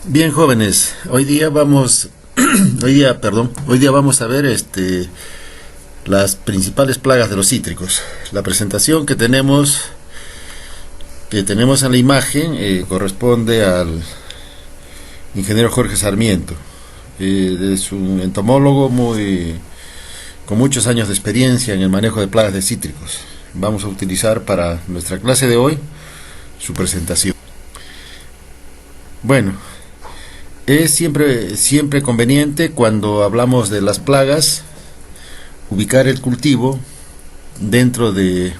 Bien, jóvenes, hoy día vamos, hoy día vamos a ver las principales plagas de los cítricos. La presentación que tenemos en la imagen corresponde al ingeniero Jorge Sarmiento. Es un entomólogo con muchos años de experiencia en el manejo de plagas de cítricos. Vamos a utilizar para nuestra clase de hoy su presentación. Bueno, es siempre conveniente cuando hablamos de las plagas ubicar el cultivo dentro del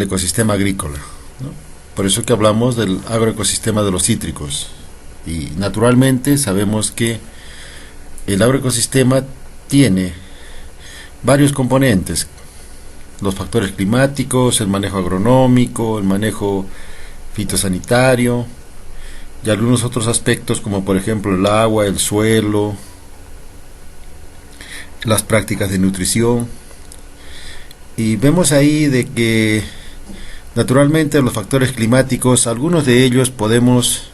ecosistema agrícola, ¿no? Por eso que hablamos del agroecosistema de los cítricos. Y naturalmente sabemos que el agroecosistema tiene varios componentes: los factores climáticos, el manejo agronómico, el manejo fitosanitario y algunos otros aspectos como por ejemplo el agua, el suelo, las prácticas de nutrición. Y vemos ahí de que naturalmente los factores climáticos, algunos de ellos podemos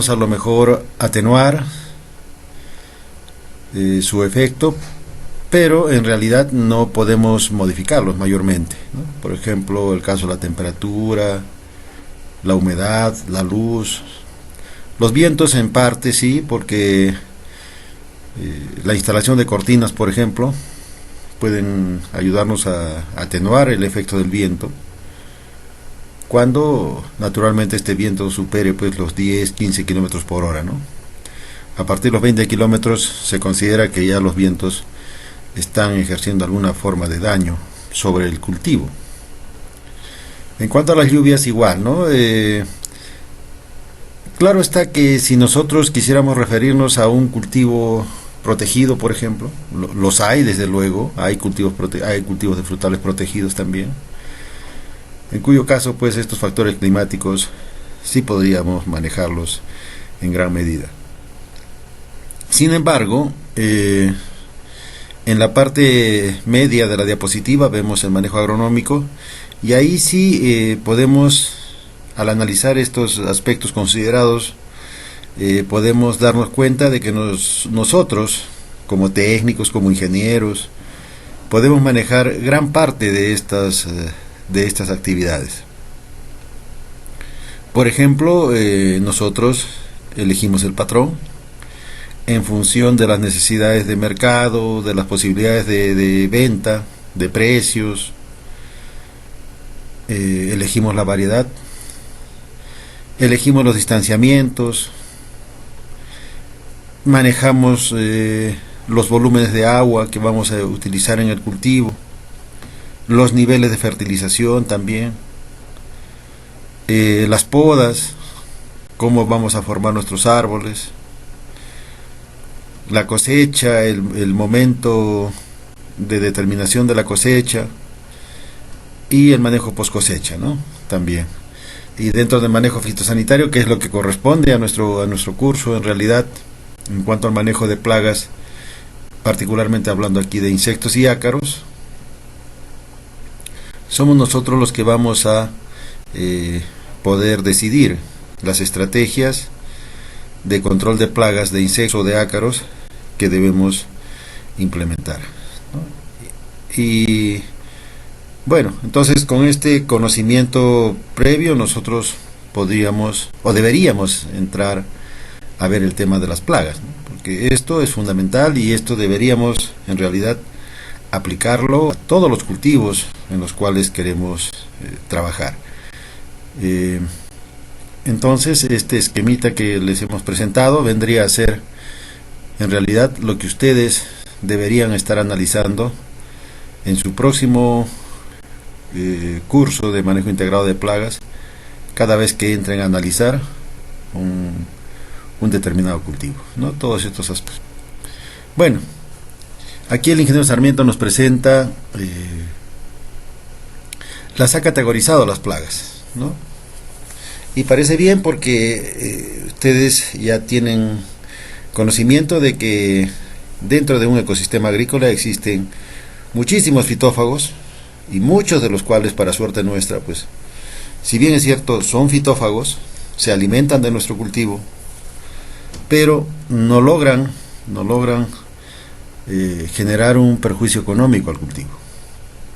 a lo mejor atenuar su efecto, pero en realidad no podemos modificarlos mayormente, ¿no? Por ejemplo, el caso de la temperatura, la humedad, la luz, los vientos en parte sí, porque la instalación de cortinas, por ejemplo, pueden ayudarnos a atenuar el efecto del viento cuando naturalmente este viento supere pues los 10-15 kilómetros por hora, ¿no? A partir de los 20 kilómetros se considera que ya los vientos están ejerciendo alguna forma de daño sobre el cultivo. En cuanto a las lluvias, igual, ¿no? Claro está que si nosotros quisiéramos referirnos a un cultivo protegido, por ejemplo, los hay desde luego, hay cultivos de frutales protegidos también, en cuyo caso pues estos factores climáticos sí podríamos manejarlos en gran medida. Sin embargo, en la parte media de la diapositiva vemos el manejo agronómico, y ahí sí podemos, al analizar estos aspectos considerados, podemos darnos cuenta de que nosotros, como técnicos, como ingenieros, podemos manejar gran parte de estas actividades. Por ejemplo, nosotros elegimos el patrón en función de las necesidades de mercado, de las posibilidades de venta, de precios. Elegimos la variedad, elegimos los distanciamientos, manejamos los volúmenes de agua que vamos a utilizar en el cultivo, los niveles de fertilización también, las podas, cómo vamos a formar nuestros árboles, la cosecha, el momento de determinación de la cosecha y el manejo post cosecha, ¿no? También. Y dentro del manejo fitosanitario, que es lo que corresponde a nuestro curso en realidad, en cuanto al manejo de plagas, particularmente hablando aquí de insectos y ácaros, somos nosotros los que vamos a poder decidir las estrategias de control de plagas de insectos o de ácaros que debemos implementar, ¿no? Y bueno, entonces con este conocimiento previo nosotros podríamos o deberíamos entrar a ver el tema de las plagas, ¿no? Porque esto es fundamental y esto deberíamos en realidad aplicarlo a todos los cultivos en los cuales queremos trabajar. Entonces este esquemita que les hemos presentado vendría a ser en realidad lo que ustedes deberían estar analizando en su próximo curso de manejo integrado de plagas, cada vez que entren a analizar un determinado cultivo, ¿no? Todos estos aspectos. Bueno, aquí el ingeniero Sarmiento nos presenta las ha categorizado las plagas, ¿no? Y parece bien porque ustedes ya tienen conocimiento de que dentro de un ecosistema agrícola existen muchísimos fitófagos, y muchos de los cuales, para suerte nuestra, pues si bien es cierto son fitófagos, se alimentan de nuestro cultivo, pero no logran generar un perjuicio económico al cultivo.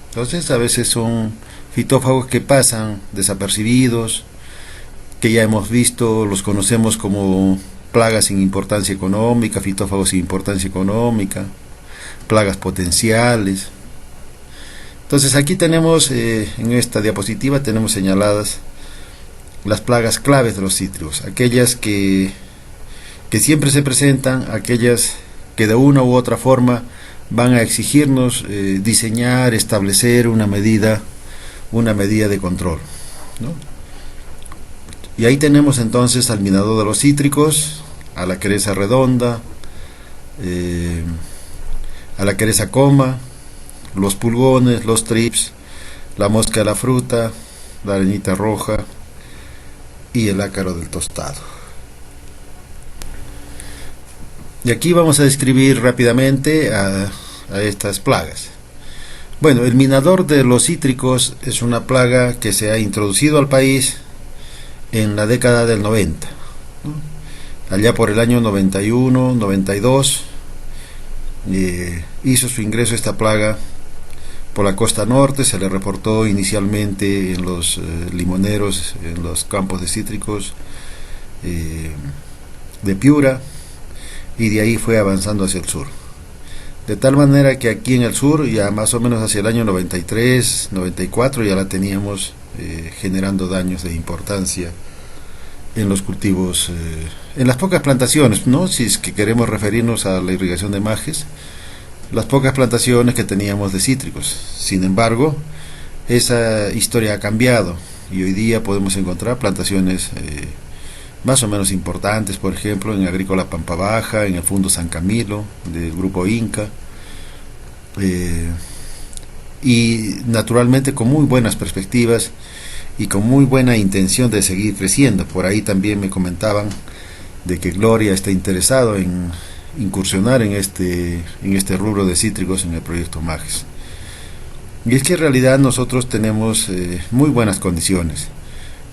Entonces a veces son fitófagos que pasan desapercibidos, que ya hemos visto, los conocemos como plagas sin importancia económica, fitófagos sin importancia económica, plagas potenciales. Entonces aquí tenemos, en esta diapositiva tenemos señaladas las plagas claves de los cítricos, aquellas que siempre se presentan, aquellas que de una u otra forma van a exigirnos diseñar, establecer una medida de control, ¿no? Y ahí tenemos entonces al minador de los cítricos, a la quereza redonda, a la quereza coma, los pulgones, los trips, la mosca de la fruta, la arañita roja y el ácaro del tostado. Y aquí vamos a describir rápidamente a estas plagas. Bueno, el minador de los cítricos es una plaga que se ha introducido al país en la década del 90, ¿no? Allá por el año 91, 92, hizo su ingreso esta plaga por la costa norte. Se le reportó inicialmente en los limoneros, en los campos de cítricos de Piura, y de ahí fue avanzando hacia el sur. De tal manera que aquí en el sur, ya más o menos hacia el año 93, 94, ya la teníamos generando daños de importancia en los cultivos, en las pocas plantaciones, ¿no? Si es que queremos referirnos a la irrigación de majes, las pocas plantaciones que teníamos de cítricos. Sin embargo, esa historia ha cambiado y hoy día podemos encontrar plantaciones más o menos importantes, por ejemplo en Agrícola Pampa Baja, en el Fundo San Camilo del Grupo Inca, y naturalmente con muy buenas perspectivas y con muy buena intención de seguir creciendo. Por ahí también me comentaban de que Gloria está interesado en incursionar en este rubro de cítricos en el proyecto Majes. Y es que en realidad nosotros tenemos muy buenas condiciones.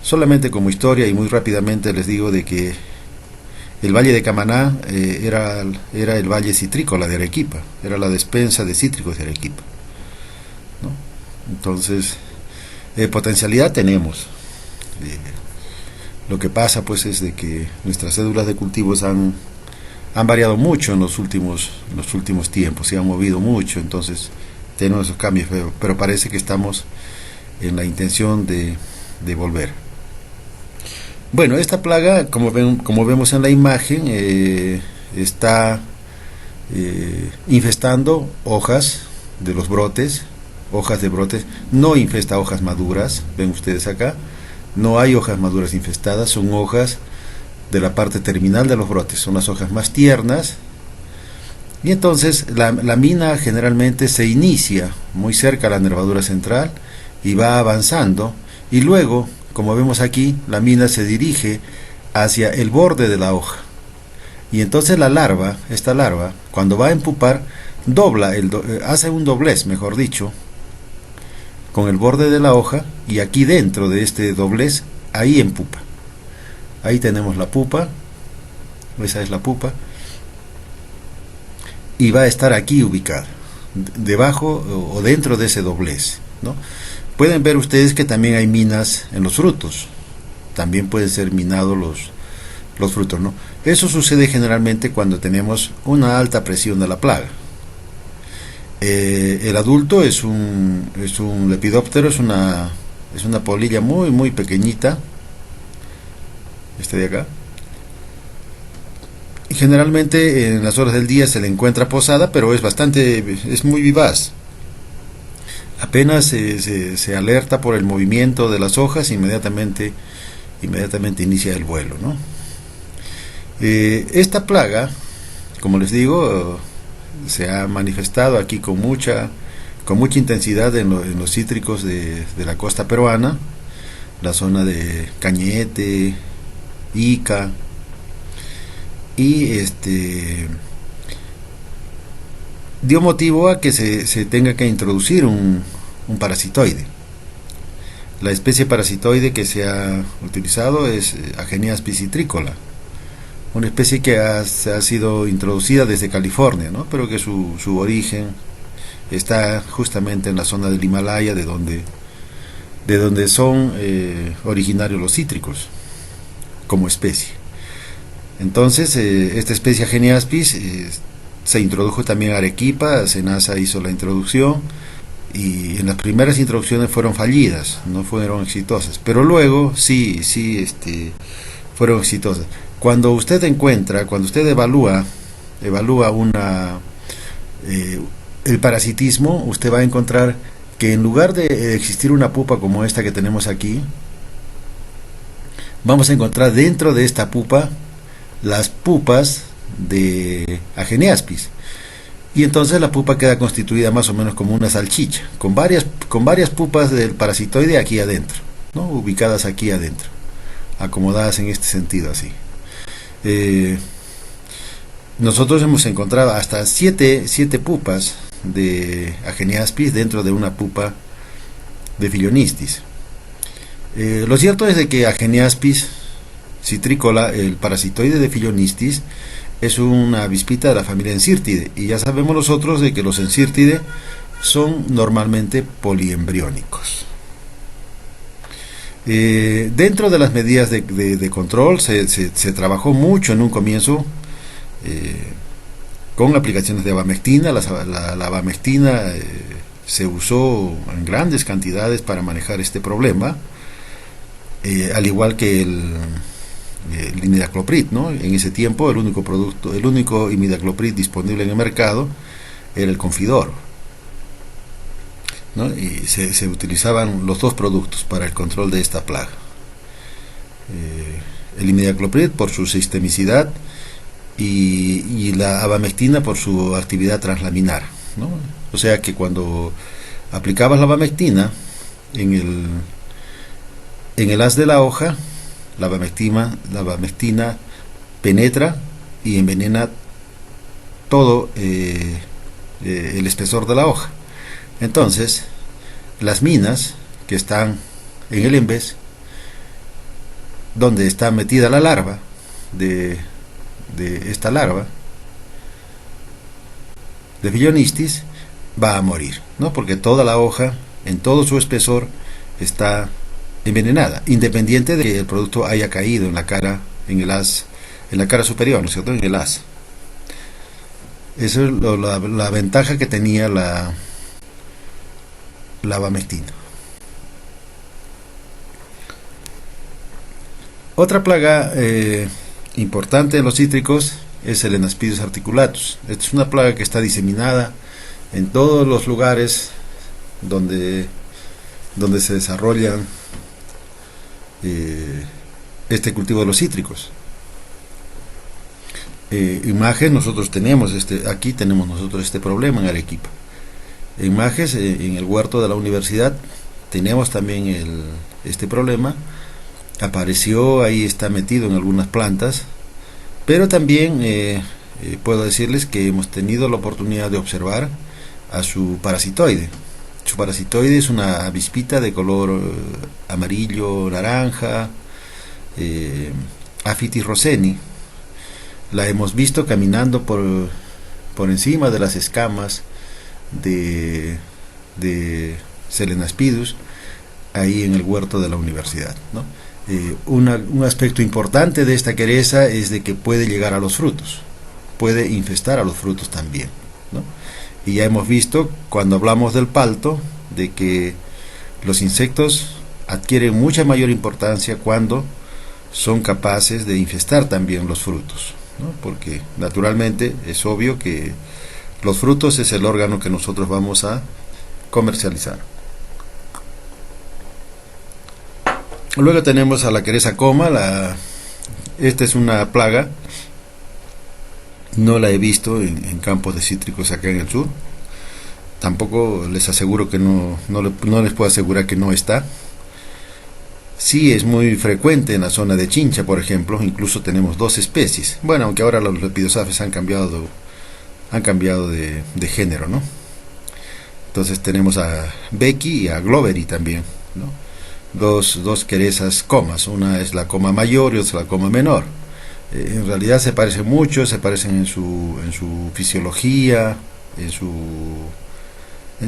Solamente como historia y muy rápidamente les digo de que el Valle de Camaná era el valle citrícola de Arequipa, era la despensa de cítricos de Arequipa, ¿no? Entonces, potencialidad tenemos. Lo que pasa pues es de que nuestras cédulas de cultivos han variado mucho en los últimos tiempos, se han movido mucho, entonces tenemos esos cambios, pero parece que estamos en la intención de volver. Bueno, esta plaga, como vemos en la imagen, está infestando hojas de los brotes, hojas de brotes, no infesta hojas maduras, ven ustedes acá, no hay hojas maduras infestadas, son hojas de la parte terminal de los brotes, son las hojas más tiernas. Y entonces la mina generalmente se inicia muy cerca a la nervadura central y va avanzando, y luego, como vemos aquí, la mina se dirige hacia el borde de la hoja, y entonces esta larva, cuando va a empupar, hace un doblez, mejor dicho, con el borde de la hoja, y aquí dentro de este doblez, ahí empupa. Ahí tenemos la pupa, esa es la pupa, y va a estar aquí ubicada, debajo o dentro de ese doblez, ¿no? Pueden ver ustedes que también hay minas en los frutos, también pueden ser minados los frutos, ¿no? Eso sucede generalmente cuando tenemos una alta presión de la plaga. El adulto es un lepidóptero, es una polilla muy muy pequeñita, este de acá. Y generalmente en las horas del día se le encuentra posada, pero es muy vivaz. Apenas se alerta por el movimiento de las hojas, inmediatamente inicia el vuelo, ¿no? Esta plaga, como les digo, se ha manifestado aquí con mucha intensidad en los cítricos de la costa peruana, la zona de Cañete, Ica, y dio motivo a que se tenga que introducir un parasitoide. La especie parasitoide que se ha utilizado es Ageniaspis citricola, una especie que se ha sido introducida desde California, ¿no? Pero que su origen está justamente en la zona del Himalaya, de donde son originarios los cítricos como especie. Entonces, esta especie Ageniaspis se introdujo también a Arequipa. SENASA hizo la introducción y en las primeras introducciones fueron fallidas, no fueron exitosas, pero luego sí, fueron exitosas. Cuando usted evalúa el parasitismo, usted va a encontrar que en lugar de existir una pupa como esta que tenemos aquí, vamos a encontrar dentro de esta pupa las pupas de Ageniaspis. Y entonces la pupa queda constituida más o menos como una salchicha, con varias pupas del parasitoide aquí adentro, ¿no? Ubicadas aquí adentro, acomodadas en este sentido así. Nosotros hemos encontrado hasta siete pupas de Ageniaspis dentro de una pupa de Philionistis. Lo cierto es de que Ageniaspis citricola, el parasitoide de Philionistis, es una avispita de la familia Encyrtidae, y ya sabemos nosotros de que los Encyrtidae son normalmente poliembriónicos. Dentro de las medidas de control se trabajó mucho en un comienzo con aplicaciones de abamectina. La abamectina se usó en grandes cantidades para manejar este problema, al igual que el imidacloprid, ¿no? En ese tiempo el único imidacloprid disponible en el mercado era el Confidor, ¿no? Y se utilizaban los dos productos para el control de esta plaga. El imidacloprid por su sistemicidad y la abamectina por su actividad translaminar, ¿no? O sea que cuando aplicabas la abamectina en el haz de la hoja, la abamectina penetra y envenena todo el espesor de la hoja. Entonces, las minas que están en el embés, donde está metida la larva de esta larva de Philionistis, va a morir, ¿no? Porque toda la hoja, en todo su espesor, está envenenada, independiente de que el producto haya caído en la cara, en el haz, en la cara superior, ¿no es cierto?, en el haz. Esa es la ventaja que tenía la abamectina. Otra plaga importante en los cítricos es el Enaspidus articulatus. Esta es una plaga que está diseminada en todos los lugares donde se desarrollan este cultivo de los cítricos. Imagen, nosotros tenemos aquí tenemos nosotros este problema en Arequipa. En Majes, en el huerto de la universidad, tenemos también este problema. Apareció, ahí está metido en algunas plantas, pero también puedo decirles que hemos tenido la oportunidad de observar a su parasitoide. Su parasitoide es una avispita de color amarillo, naranja, Aphytis rosseni. La hemos visto caminando por encima de las escamas de Selenaspidus, ahí en el huerto de la universidad, ¿no? Un aspecto importante de esta queresa es de que puede llegar a los frutos, puede infestar a los frutos también, ¿no? Y ya hemos visto, cuando hablamos del palto, de que los insectos adquieren mucha mayor importancia cuando son capaces de infestar también los frutos, ¿no? Porque naturalmente es obvio que los frutos es el órgano que nosotros vamos a comercializar. Luego tenemos a la queresa coma. Esta es una plaga, no la he visto en campos de cítricos acá en el sur. Tampoco les aseguro que no les puedo asegurar que no está. Sí es muy frecuente en la zona de Chincha, por ejemplo. Incluso tenemos dos especies. Bueno, aunque ahora los lepidosafes han cambiado de género, ¿no? Entonces tenemos a Becky y a Glovery también, ¿no? dos querezas comas, una es la coma mayor y otra es la coma menor. En realidad se parecen mucho, se parecen en su fisiología, en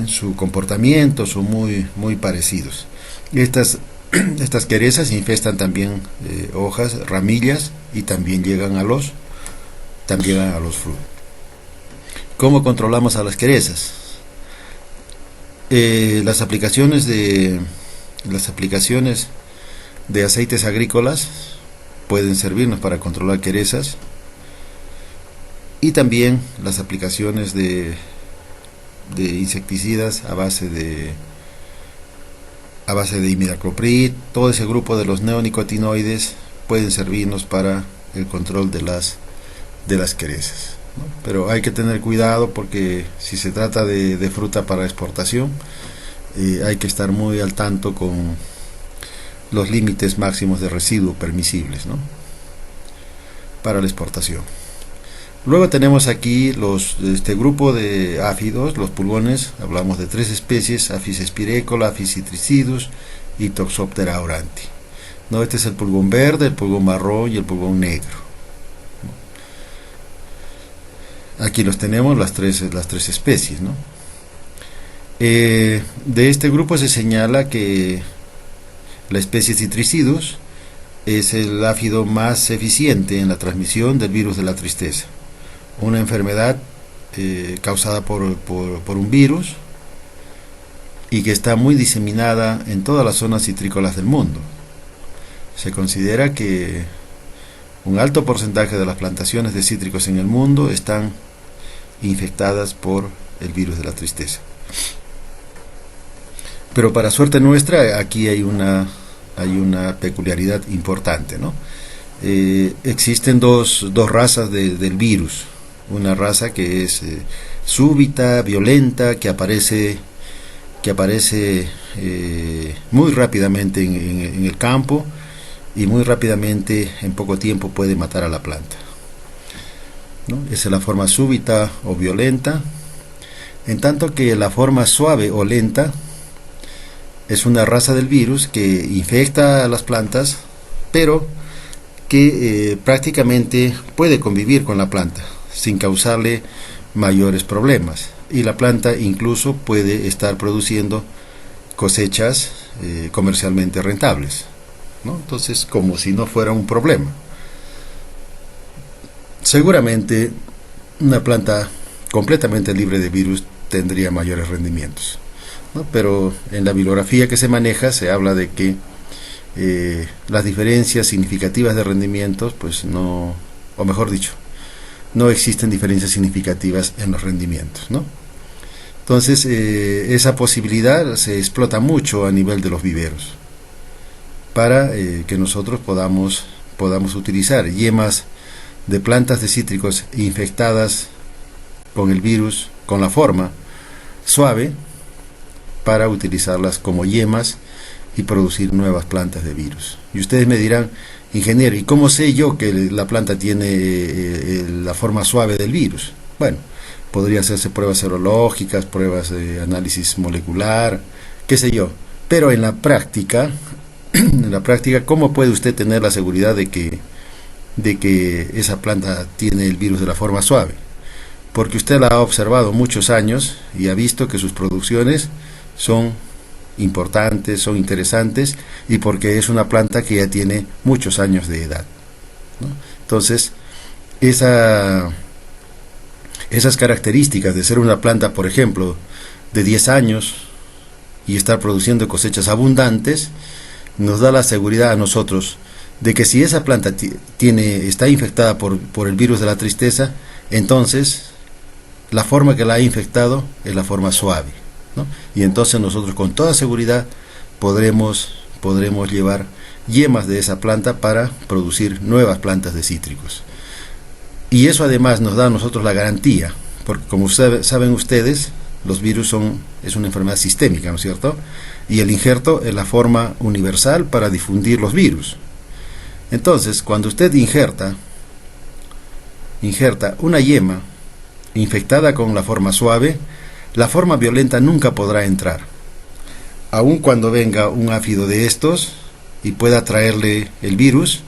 su comportamiento, son muy parecidos. Estas querezas infestan también hojas, ramillas, y también llegan a los frutos. ¿Cómo controlamos a las querezas? Las aplicaciones de aceites agrícolas pueden servirnos para controlar querezas, y también las aplicaciones de insecticidas a base de imidacloprid. Todo ese grupo de los neonicotinoides pueden servirnos para el control de las querezas, ¿no? Pero hay que tener cuidado, porque si se trata de fruta para exportación, hay que estar muy al tanto con los límites máximos de residuo permisibles, ¿no?, para la exportación. Luego tenemos aquí este grupo de áfidos, los pulgones. Hablamos de 3 especies: Apis spiræcola, Apis citricidus y Toxoptera auranti, ¿no? Este es el pulgón verde, el pulgón marrón y el pulgón negro. Aquí los tenemos, las tres especies, ¿no? De este grupo se señala que la especie Citricidus es el áfido más eficiente en la transmisión del virus de la tristeza, una enfermedad causada por un virus, y que está muy diseminada en todas las zonas citrícolas del mundo. Se considera que un alto porcentaje de las plantaciones de cítricos en el mundo están infectadas por el virus de la tristeza. Pero para suerte nuestra, aquí hay una peculiaridad importante, ¿no? Existen dos razas del virus. Una raza que es súbita, violenta, que aparece muy rápidamente en el campo, y muy rápidamente, en poco tiempo, puede matar a la planta, ¿no? Esa es la forma súbita o violenta. En tanto que la forma suave o lenta es una raza del virus que infecta a las plantas, pero que prácticamente puede convivir con la planta sin causarle mayores problemas, y la planta incluso puede estar produciendo cosechas comercialmente rentables, ¿no? Entonces, como si no fuera un problema. Seguramente una planta completamente libre de virus tendría mayores rendimientos, ¿no? Pero en la bibliografía que se maneja se habla de que las diferencias significativas de rendimientos, pues no, o mejor dicho, no existen diferencias significativas en los rendimientos, ¿no? Entonces, esa posibilidad se explota mucho a nivel de los viveros, para que nosotros podamos utilizar yemas de plantas de cítricos infectadas con el virus, con la forma suave, para utilizarlas como yemas y producir nuevas plantas de virus. Y ustedes me dirán: ingeniero, ¿y cómo sé yo que la planta tiene la forma suave del virus? Bueno, podría hacerse pruebas serológicas, pruebas de análisis molecular, qué sé yo. Pero en la práctica, ¿cómo puede usted tener la seguridad de que esa planta tiene el virus de la forma suave? Porque usted la ha observado muchos años y ha visto que sus producciones son importantes, son interesantes, y porque es una planta que ya tiene muchos años de edad, ¿no? Entonces, esas características de ser una planta, por ejemplo, de 10 años y estar produciendo cosechas abundantes, nos da la seguridad a nosotros de que si esa planta está infectada por el virus de la tristeza, entonces la forma que la ha infectado es la forma suave, ¿no? Y entonces nosotros con toda seguridad podremos llevar yemas de esa planta para producir nuevas plantas de cítricos. Y eso además nos da a nosotros la garantía, porque como saben ustedes, los virus es una enfermedad sistémica, ¿no es cierto? Y el injerto es la forma universal para difundir los virus. Entonces, cuando usted injerta una yema infectada con la forma suave, la forma violenta nunca podrá entrar. aun cuando venga un áfido de estos y pueda traerle el virus,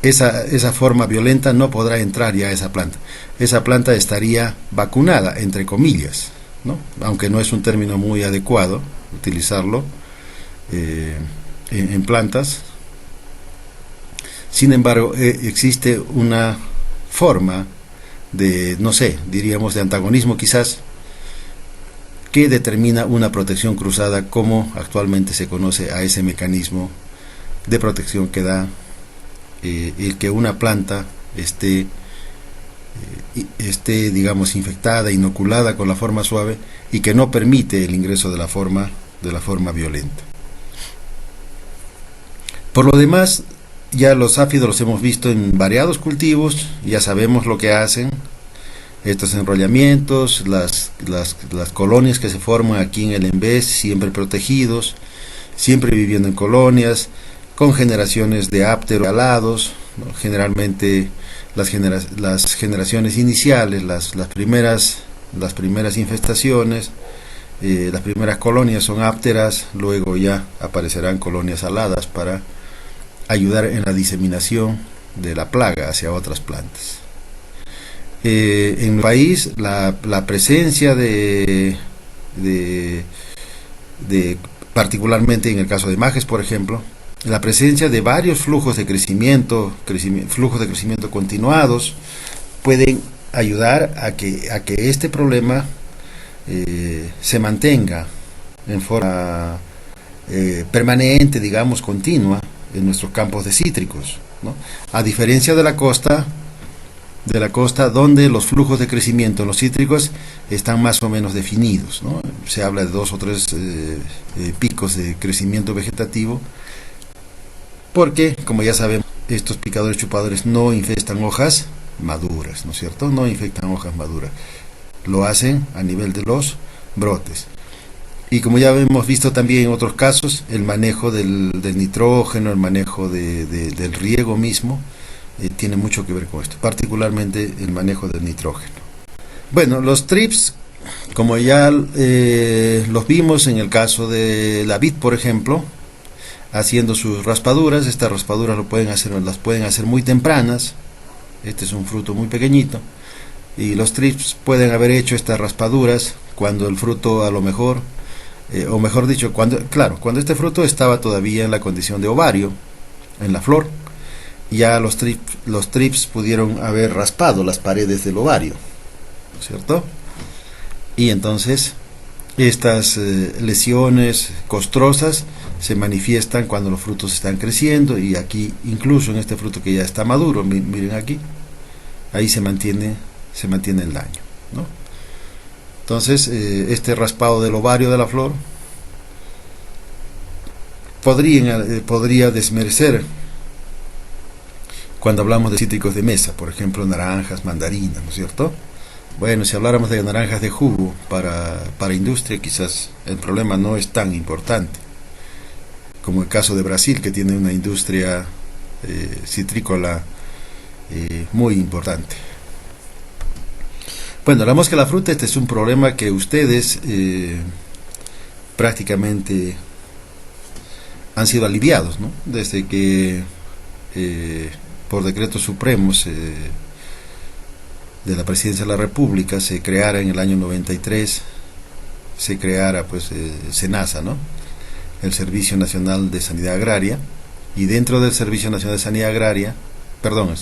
esa forma violenta no podrá entrar ya a esa planta. Esa planta estaría vacunada, entre comillas, ¿no? Aunque no es un término muy adecuado utilizarlo en plantas. Sin embargo, existe una forma de, no sé, diríamos de antagonismo quizás, que determina una protección cruzada, como actualmente se conoce a ese mecanismo de protección que da el que una planta esté, digamos, infectada, inoculada con la forma suave, y que no permite el ingreso de la forma violenta. Por lo demás, ya los áfidos los hemos visto en variados cultivos, ya sabemos lo que hacen, estos enrollamientos, las colonias que se forman aquí en el embés, siempre protegidos, siempre viviendo en colonias, con generaciones de ápteros alados, ¿no? Generalmente las generaciones iniciales, las primeras infestaciones, las primeras colonias son ápteras, luego ya aparecerán colonias aladas para ayudar en la diseminación de la plaga hacia otras plantas. En el país la presencia de particularmente en el caso de Majes, por ejemplo, la presencia de varios flujos de crecimiento continuados pueden ayudar a que este problema se mantenga en forma permanente, digamos, continua en nuestros campos de cítricos, ¿no? A diferencia de la costa, donde los flujos de crecimiento en los cítricos están más o menos definidos, ¿no? Se habla de 2 o 3 picos de crecimiento vegetativo, porque, como ya sabemos, estos picadores chupadores no infestan hojas maduras, ¿no es cierto? No infectan hojas maduras, lo hacen a nivel de los brotes. Y como ya hemos visto también en otros casos, el manejo del nitrógeno, el manejo del riego mismo, tiene mucho que ver con esto, particularmente el manejo del nitrógeno. Bueno, los trips, como ya los vimos en el caso de la vid, por ejemplo, haciendo sus raspaduras. Estas raspaduras las pueden hacer muy tempranas. Este es un fruto muy pequeñito, y los trips pueden haber hecho estas raspaduras cuando el fruto, a lo mejor, o mejor dicho, cuando este fruto estaba todavía en la condición de ovario, en la flor. Ya los trips pudieron haber raspado las paredes del ovario, ¿no es cierto? Y entonces estas lesiones costrosas se manifiestan cuando los frutos están creciendo, y aquí, incluso en este fruto que ya está maduro, miren aquí, ahí se mantiene el daño, ¿no? Entonces este raspado del ovario de la flor podría desmerecer cuando hablamos de cítricos de mesa, por ejemplo naranjas, mandarinas, ¿no es cierto? Bueno, si habláramos de naranjas de jugo para industria, quizás el problema no es tan importante como el caso de Brasil, que tiene una industria citrícola muy importante. Bueno, la mosca de la fruta, este es un problema que ustedes prácticamente han sido aliviados, ¿no? Desde que por decretos supremos de la Presidencia de la República se creara en el año 93, se creara pues SENASA, ¿no? El Servicio Nacional de Sanidad Agraria, y dentro del Servicio Nacional de Sanidad Agraria,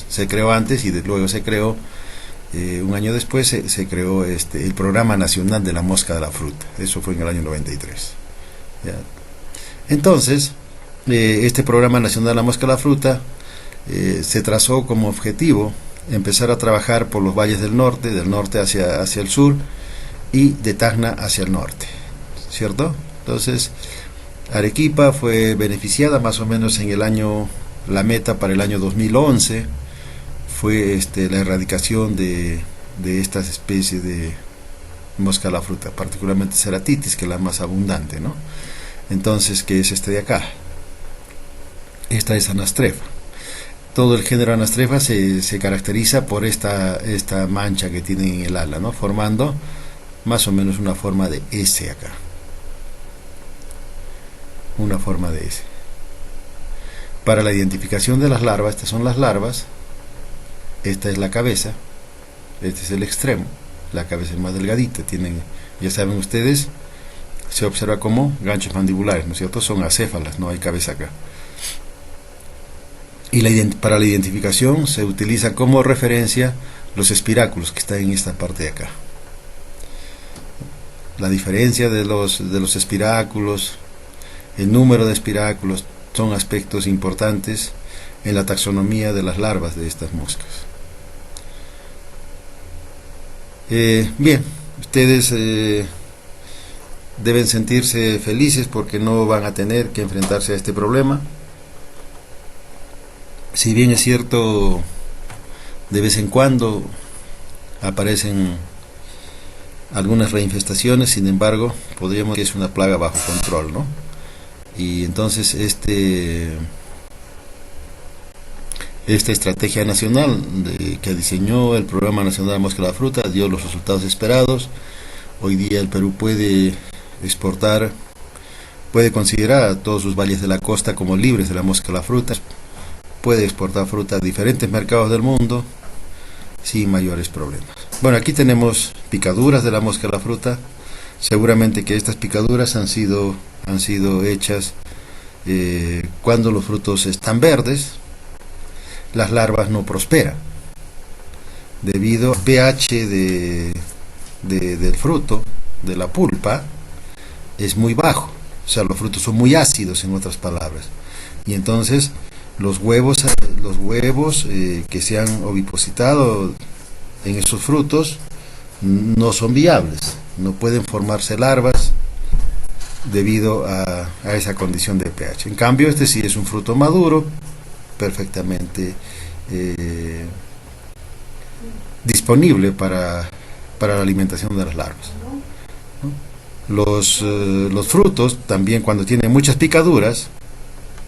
se creó antes y luego se creó, un año después se creó el Programa Nacional de la Mosca de la Fruta. Eso fue en el año 93. ¿Ya? Entonces, este Programa Nacional de la Mosca de la Fruta se trazó como objetivo empezar a trabajar por los valles del norte hacia el sur, y de Tacna hacia el norte, ¿cierto? Entonces, Arequipa fue beneficiada más o menos la meta para el año 2011 fue la erradicación de estas especies de mosca a la fruta, particularmente Ceratitis, que es la más abundante, ¿no? Entonces, ¿qué es de acá? Esta es Anastrefa. Todo el género Anastrefa se caracteriza por esta mancha que tiene en el ala, ¿no? Formando más o menos una forma de S acá. una forma de S. Para la identificación de las larvas, estas son las larvas, esta es la cabeza, este es el extremo, la cabeza es más delgadita, tienen, ya saben ustedes, se observa como ganchos mandibulares, ¿no es cierto? Son acéfalas, no hay cabeza acá. Y para la identificación se utiliza como referencia los espiráculos que están en esta parte de acá. La diferencia de los espiráculos, el número de espiráculos, son aspectos importantes en la taxonomía de las larvas de estas moscas. Bien, ustedes deben sentirse felices porque no van a tener que enfrentarse a este problema. Si bien es cierto, de vez en cuando aparecen algunas reinfestaciones, sin embargo, podríamos decir que es una plaga bajo control, ¿no? Y entonces esta estrategia nacional que diseñó el Programa Nacional de Mosca de la Fruta dio los resultados esperados. Hoy día el Perú puede exportar, puede considerar a todos sus valles de la costa como libres de la mosca de la fruta, puede exportar fruta a diferentes mercados del mundo sin mayores problemas. Bueno, aquí tenemos picaduras de la mosca de la fruta. Seguramente que estas picaduras han sido hechas cuando los frutos están verdes. Las larvas no prosperan debido al pH del fruto, de la pulpa, es muy bajo. O sea, los frutos son muy ácidos, en otras palabras, y entonces los huevos que se han ovipositado en esos frutos no son viables, no pueden formarse larvas debido a esa condición de pH. En cambio, este sí es un fruto maduro, perfectamente disponible para la alimentación de las larvas. Los frutos también, cuando tienen muchas picaduras,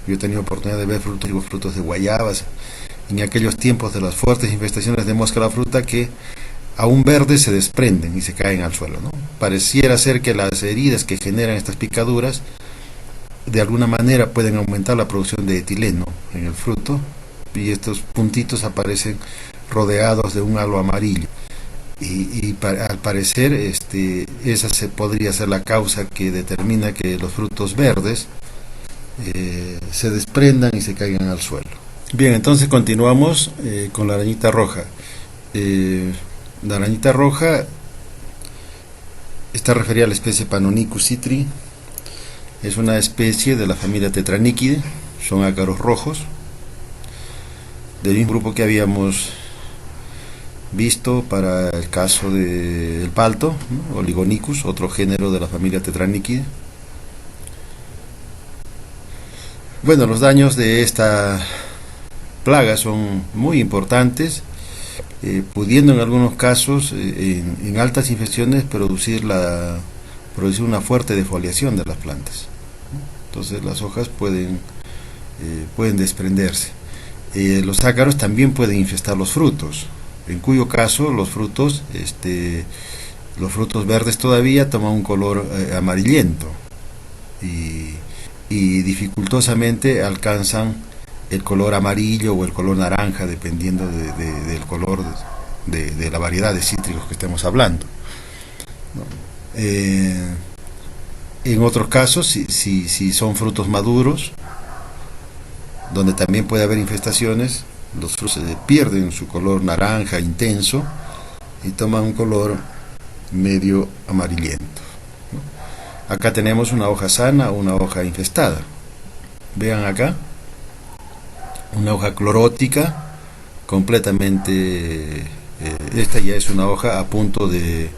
yo he tenido oportunidad de ver frutos de guayabas en aquellos tiempos de las fuertes infestaciones de mosca de la fruta, que aún verdes se desprenden y se caen al suelo, ¿no? Pareciera ser que las heridas que generan estas picaduras de alguna manera pueden aumentar la producción de etileno en el fruto, y estos puntitos aparecen rodeados de un halo amarillo, y al parecer esa podría ser la causa que determina que los frutos verdes se desprendan y se caigan al suelo. Bien, entonces continuamos con la arañita roja. La arañita roja está referida a la especie Panonicus citri. Es una especie de la familia Tetranychidae, son ácaros rojos, del mismo grupo que habíamos visto para el caso del palto, ¿no? Oligonicus, otro género de la familia Tetranychidae. Bueno, los daños de esta plaga son muy importantes, pudiendo en algunos casos, en altas infecciones, producir una fuerte defoliación de las plantas. Entonces las hojas pueden desprenderse. Los ácaros también pueden infestar los frutos, en cuyo caso los frutos verdes todavía toman un color amarillento, y dificultosamente alcanzan el color amarillo o el color naranja, dependiendo del color de la variedad de cítricos que estemos hablando, ¿no? En otros casos, si son frutos maduros, donde también puede haber infestaciones, los frutos pierden su color naranja intenso y toman un color medio amarillento, ¿no? Acá tenemos una hoja sana, una hoja infestada. Vean acá, una hoja clorótica completamente, esta ya es una hoja a punto de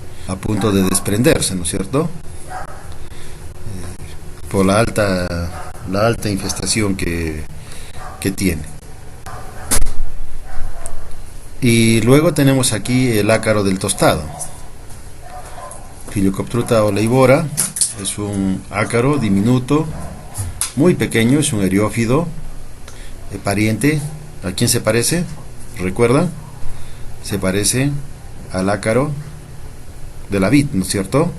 desprenderse, ¿no es cierto? Por la alta infestación que tiene. Y luego tenemos aquí el ácaro del tostado, Phyllocoptruta oleivora. Es un ácaro diminuto, muy pequeño, es un eriófido, pariente. ¿A quién se parece? ¿Recuerdan? Se parece al ácaro de la vid, ¿no es cierto?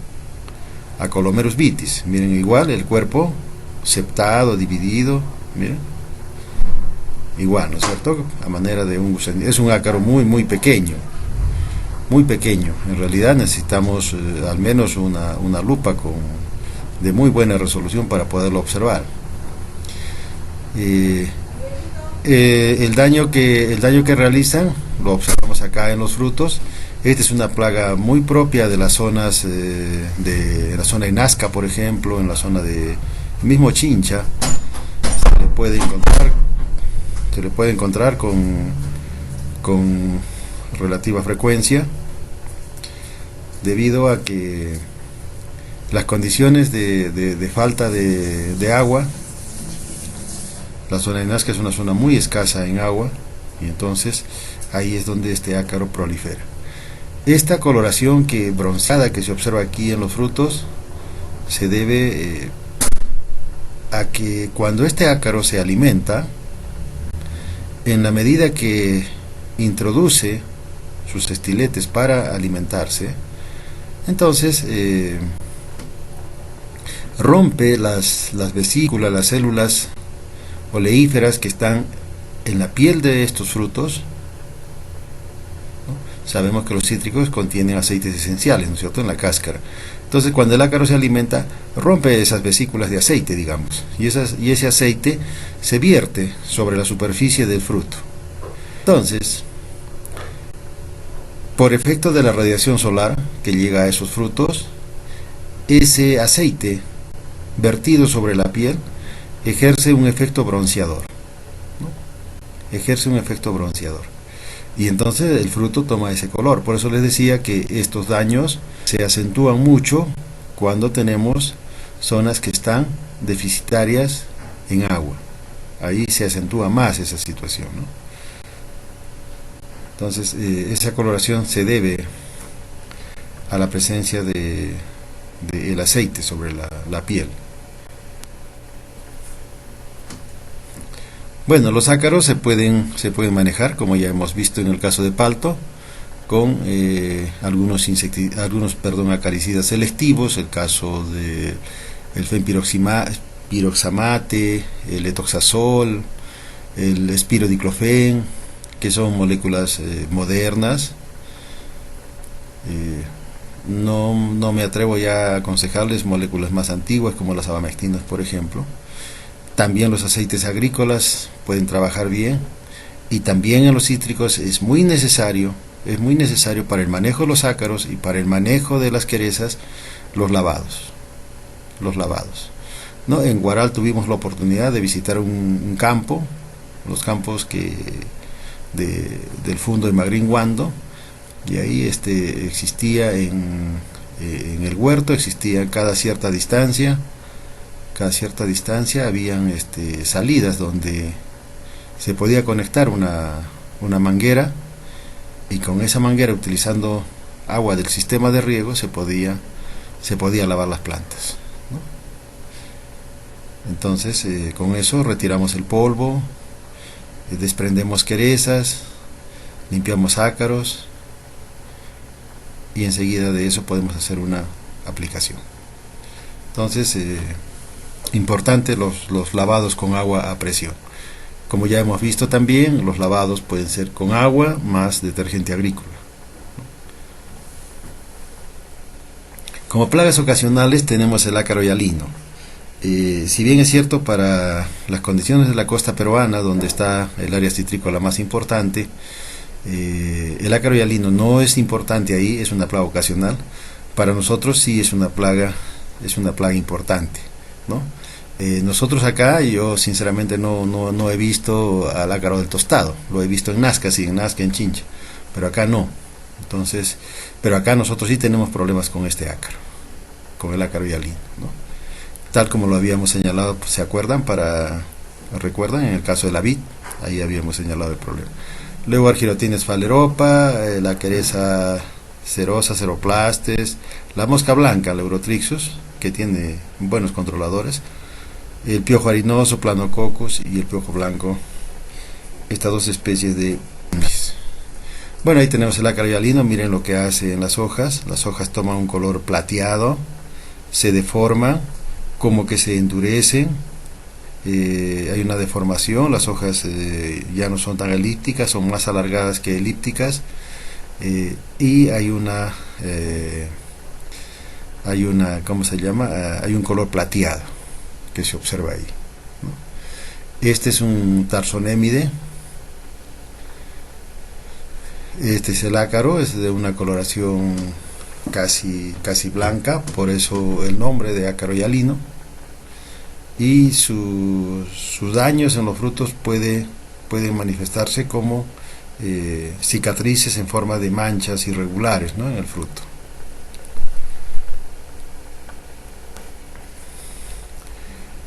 A Colomerus vitis. Miren, igual el cuerpo septado, dividido, mira, igual, ¿no es cierto? A manera de un gusanillo. Es un ácaro muy pequeño, muy pequeño. En realidad necesitamos al menos una lupa de muy buena resolución para poderlo observar. El daño que realizan lo observamos acá en los frutos. Esta es una plaga muy propia de las zonas de la zona de Nazca, por ejemplo, en la zona de mismo Chincha. Se le puede encontrar con relativa frecuencia, debido a que las condiciones de falta de agua. La zona de Nazca es una zona muy escasa en agua, y entonces ahí es donde este ácaro prolifera. Esta coloración bronceada que se observa aquí en los frutos se debe a que cuando este ácaro se alimenta, en la medida que introduce sus estiletes para alimentarse, entonces rompe las vesículas, las células oleíferas que están en la piel de estos frutos, ¿no? Sabemos que los cítricos contienen aceites esenciales, ¿no es cierto?, en la cáscara. Entonces, cuando el ácaro se alimenta, rompe esas vesículas de aceite, digamos, y ese aceite se vierte sobre la superficie del fruto. Entonces, por efecto de la radiación solar que llega a esos frutos, ese aceite vertido sobre la piel ejerce un efecto bronceador, ¿no? Ejerce un efecto bronceador. Y entonces el fruto toma ese color. Por eso les decía que estos daños se acentúan mucho cuando tenemos zonas que están deficitarias en agua. Ahí se acentúa más esa situación, ¿no? Entonces esa coloración se debe a la presencia del aceite sobre la piel. Bueno, los ácaros se pueden manejar, como ya hemos visto en el caso de palto, con algunos acaricidas selectivos, el caso de el fenpiroxamate, el etoxazol, el espirodiclofen, que son moléculas modernas. No me atrevo ya a aconsejarles moléculas más antiguas como las abamectinas, por ejemplo. También los aceites agrícolas pueden trabajar bien, y también en los cítricos es muy necesario para el manejo de los ácaros y para el manejo de las querezas los lavados, ¿no? En Huaral tuvimos la oportunidad de visitar un campo, los campos del Fundo de Magrín Guando, y ahí existía en el huerto, existía cada cierta distancia habían salidas donde se podía conectar una manguera, y con esa manguera, utilizando agua del sistema de riego, se podía lavar las plantas, ¿no? Entonces con eso retiramos el polvo, desprendemos querezas, limpiamos ácaros, y enseguida de eso podemos hacer una aplicación. Entonces importante los lavados con agua a presión. Como ya hemos visto también, los lavados pueden ser con agua más detergente agrícola. Como plagas ocasionales tenemos el ácaro hialino. Si bien es cierto, para las condiciones de la costa peruana, donde está el área citrícola más importante, el ácaro hialino no es importante ahí, es una plaga ocasional. Para nosotros sí es una plaga importante, ¿no? Nosotros acá, yo sinceramente no he visto al ácaro del tostado. Lo he visto en Nazca, sí, en Chincha, pero acá no. Entonces, pero acá nosotros sí tenemos problemas con este ácaro, con el ácaro hialino, ¿no? Tal como lo habíamos señalado, pues, ¿se acuerdan? ¿Recuerdan? En el caso de la vid, ahí habíamos señalado el problema. Luego Argirotines phaleropa, la quereza cerosa, ceroplastes, la mosca blanca, la Eurotrixus, que tiene buenos controladores, el piojo harinoso, Planococcus, y el piojo blanco, estas dos especies de... Bueno, ahí tenemos el ácaro hialino. Miren lo que hace en las hojas toman un color plateado, se deforman, como que se endurecen, hay una deformación, las hojas ya no son tan elípticas, son más alargadas que elípticas, y ¿cómo se llama? Hay un color plateado que se observa ahí, ¿no? Este es un tarsonémide. Este es el ácaro, es de una coloración casi blanca, por eso el nombre de ácaro hialino. Y sus daños en los frutos pueden manifestarse como cicatrices en forma de manchas irregulares, ¿no?, en el fruto.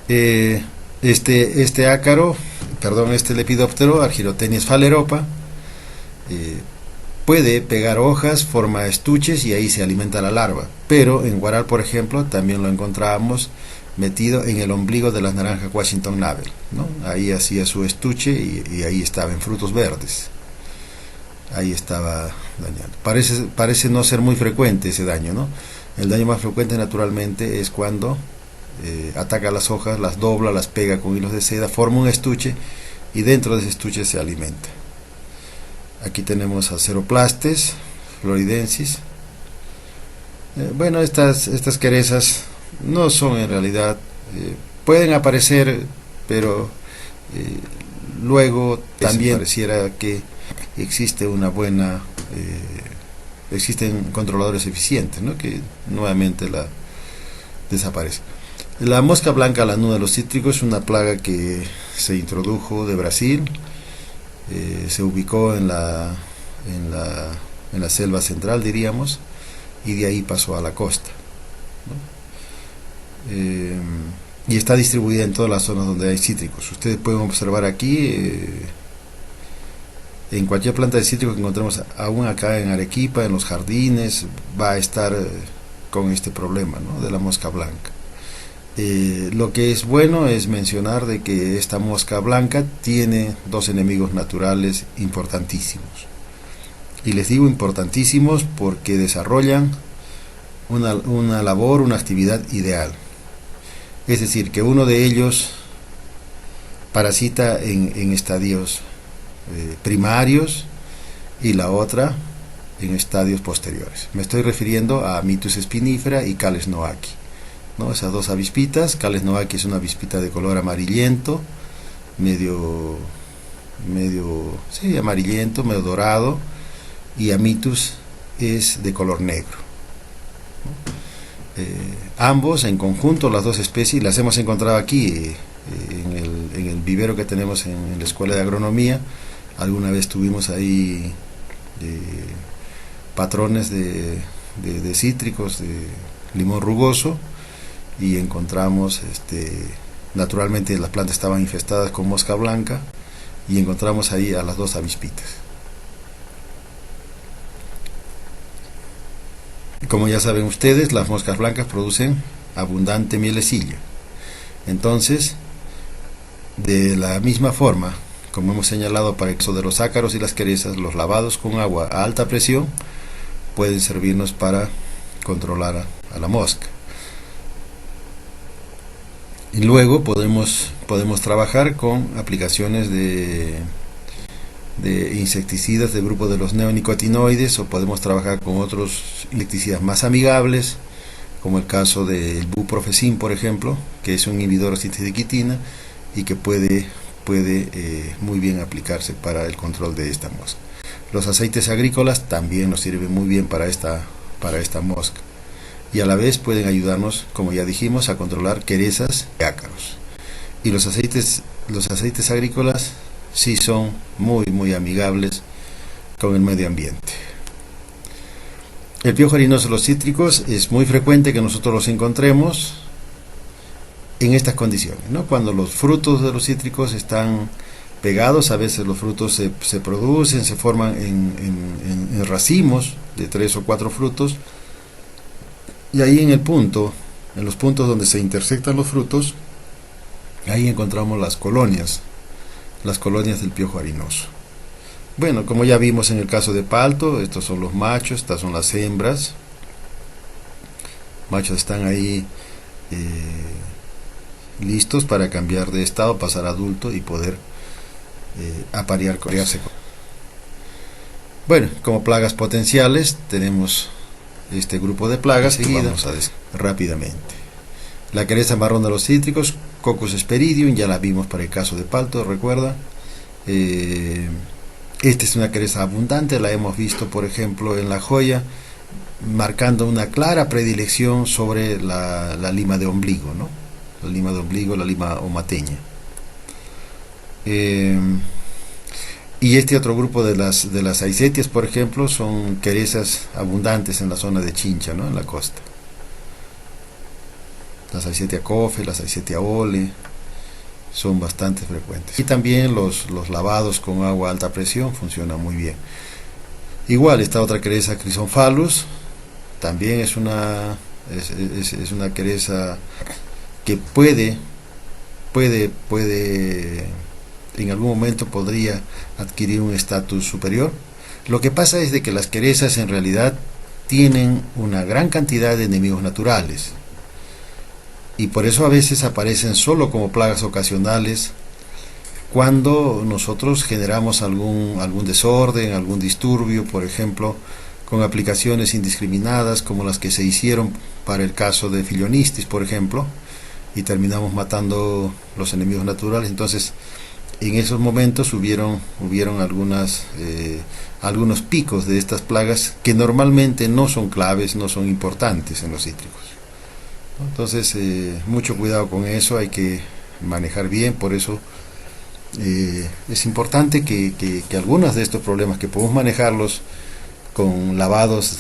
Este ácaro, este lepidóptero, Argyrotenes phaleropa, puede pegar hojas, forma estuches y ahí se alimenta la larva. Pero en Guaral, por ejemplo, también lo encontrábamos metido en el ombligo de las naranjas Washington Navel, ¿no? Ahí hacía su estuche y ahí estaba, en frutos verdes. Ahí estaba dañando. Parece no ser muy frecuente ese daño, ¿no? El daño más frecuente, naturalmente, es cuando ataca las hojas, las dobla, las pega con hilos de seda, forma un estuche y dentro de ese estuche se alimenta. Aquí tenemos a Ceroplastes floridensis. Bueno, estas querezas no son en realidad, pueden aparecer, pero luego también pareciera que existe una buena, existen controladores eficientes, ¿no?, que nuevamente la desaparece. La mosca blanca lanuda de los cítricos es una plaga que se introdujo de Brasil, se ubicó en la selva central, diríamos, y de ahí pasó a la costa, ¿no? Y está distribuida en todas las zonas donde hay cítricos. Ustedes pueden observar aquí, en cualquier planta de cítrico que encontremos, aún acá en Arequipa, en los jardines, va a estar con este problema, ¿no?, de la mosca blanca. Lo que es bueno es mencionar de que esta mosca blanca tiene dos enemigos naturales importantísimos. Y les digo importantísimos porque desarrollan una labor, una actividad ideal. Es decir, que uno de ellos parasita en estadios primarios y la otra en estadios posteriores. Me estoy refiriendo a Mitus spinifera y Cales noachi, ¿no? Esas dos avispitas. Cales noachi es una avispita de color amarillento, medio amarillento, medio dorado, y Amitus es de color negro, ¿no? Ambos en conjunto, las dos especies, las hemos encontrado aquí en el vivero que tenemos en la Escuela de Agronomía. Alguna vez tuvimos ahí patrones de cítricos, de limón rugoso, y encontramos, naturalmente las plantas estaban infestadas con mosca blanca, y encontramos ahí a las dos avispitas. Como ya saben ustedes, las moscas blancas producen abundante mielecilla. Entonces, de la misma forma, como hemos señalado para el caso de los ácaros y las querezas, los lavados con agua a alta presión pueden servirnos para controlar a la mosca. Y luego podemos trabajar con aplicaciones de insecticidas del grupo de los neonicotinoides, o podemos trabajar con otros insecticidas más amigables, como el caso del buprofesin, por ejemplo, que es un inhibidor de síntesis de quitina y que puede muy bien aplicarse para el control de esta mosca. Los aceites agrícolas también nos sirven muy bien para esta mosca, y a la vez pueden ayudarnos, como ya dijimos, a controlar querezas y ácaros. Y los aceites agrícolas sí son muy amigables con el medio ambiente. El piojo harinoso de los cítricos es muy frecuente que nosotros los encontremos en estas condiciones, ¿no? Cuando los frutos de los cítricos están pegados, a veces los frutos se producen, se forman en racimos de 3 o 4 frutos, y ahí en los puntos donde se intersectan los frutos, ahí encontramos las colonias del piojo harinoso. Bueno, como ya vimos en el caso de palto, estos son los machos, estas son las hembras. Machos están ahí listos para cambiar de estado, pasar a adulto y poder aparearse. Bueno, como plagas potenciales tenemos este grupo de plagas que vamos a rápidamente. La quereza marrón de los cítricos, Coccus hesperidium, ya la vimos para el caso de palto, recuerda. Esta es una quereza abundante, la hemos visto por ejemplo en la joya, marcando una clara predilección sobre la lima de ombligo, ¿no? La lima de ombligo, la lima omateña. Y este otro grupo de las aicetias, por ejemplo, son querezas abundantes en la zona de Chincha, ¿no? En la costa. Las aicetia cofe, las aicetia ole, son bastante frecuentes. Y también los lavados con agua a alta presión funcionan muy bien. Igual, esta otra quereza Chrysophalus, también es una quereza que puede en algún momento podría adquirir un estatus superior. Lo que pasa es de que las querezas en realidad tienen una gran cantidad de enemigos naturales y por eso a veces aparecen solo como plagas ocasionales cuando nosotros generamos algún desorden, algún disturbio, por ejemplo, con aplicaciones indiscriminadas como las que se hicieron para el caso de Philionistis, por ejemplo, y terminamos matando los enemigos naturales. Entonces, en esos momentos hubieron algunos picos de estas plagas que normalmente no son claves, no son importantes en los cítricos. Entonces, mucho cuidado con eso, hay que manejar bien. Por eso es importante que algunos de estos problemas que podemos manejarlos con lavados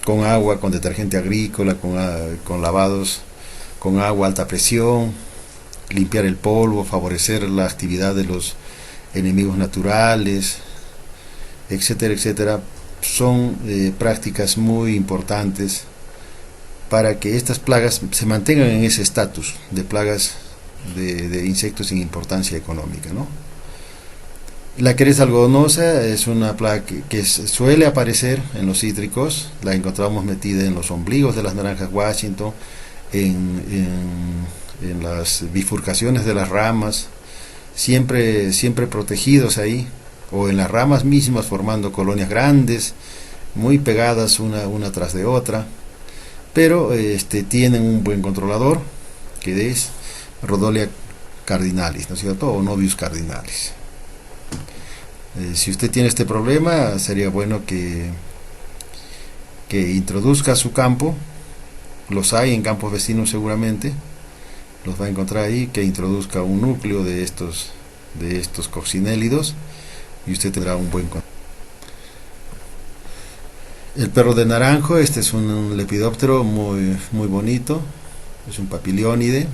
con agua, con detergente agrícola, con lavados con agua a alta presión, limpiar el polvo, favorecer la actividad de los enemigos naturales, etcétera, etcétera, son prácticas muy importantes para que estas plagas se mantengan en ese estatus de plagas de insectos sin importancia económica, ¿no? La quereza algodonosa es una plaga que suele aparecer en los cítricos, la encontramos metida en los ombligos de las naranjas Washington, en las bifurcaciones de las ramas, siempre protegidos ahí, o en las ramas mismas formando colonias grandes, muy pegadas una tras de otra, pero tienen un buen controlador, que es Rhodolia cardinalis, ¿no es cierto? O Nobius cardinalis. Si usted tiene este problema, sería bueno que introduzca a su campo, los hay en campos vecinos seguramente, los va a encontrar ahí, que introduzca un núcleo de estos coccinélidos y usted tendrá un buen control. El perro de naranjo, este es un lepidóptero muy bonito, es un papiliónide.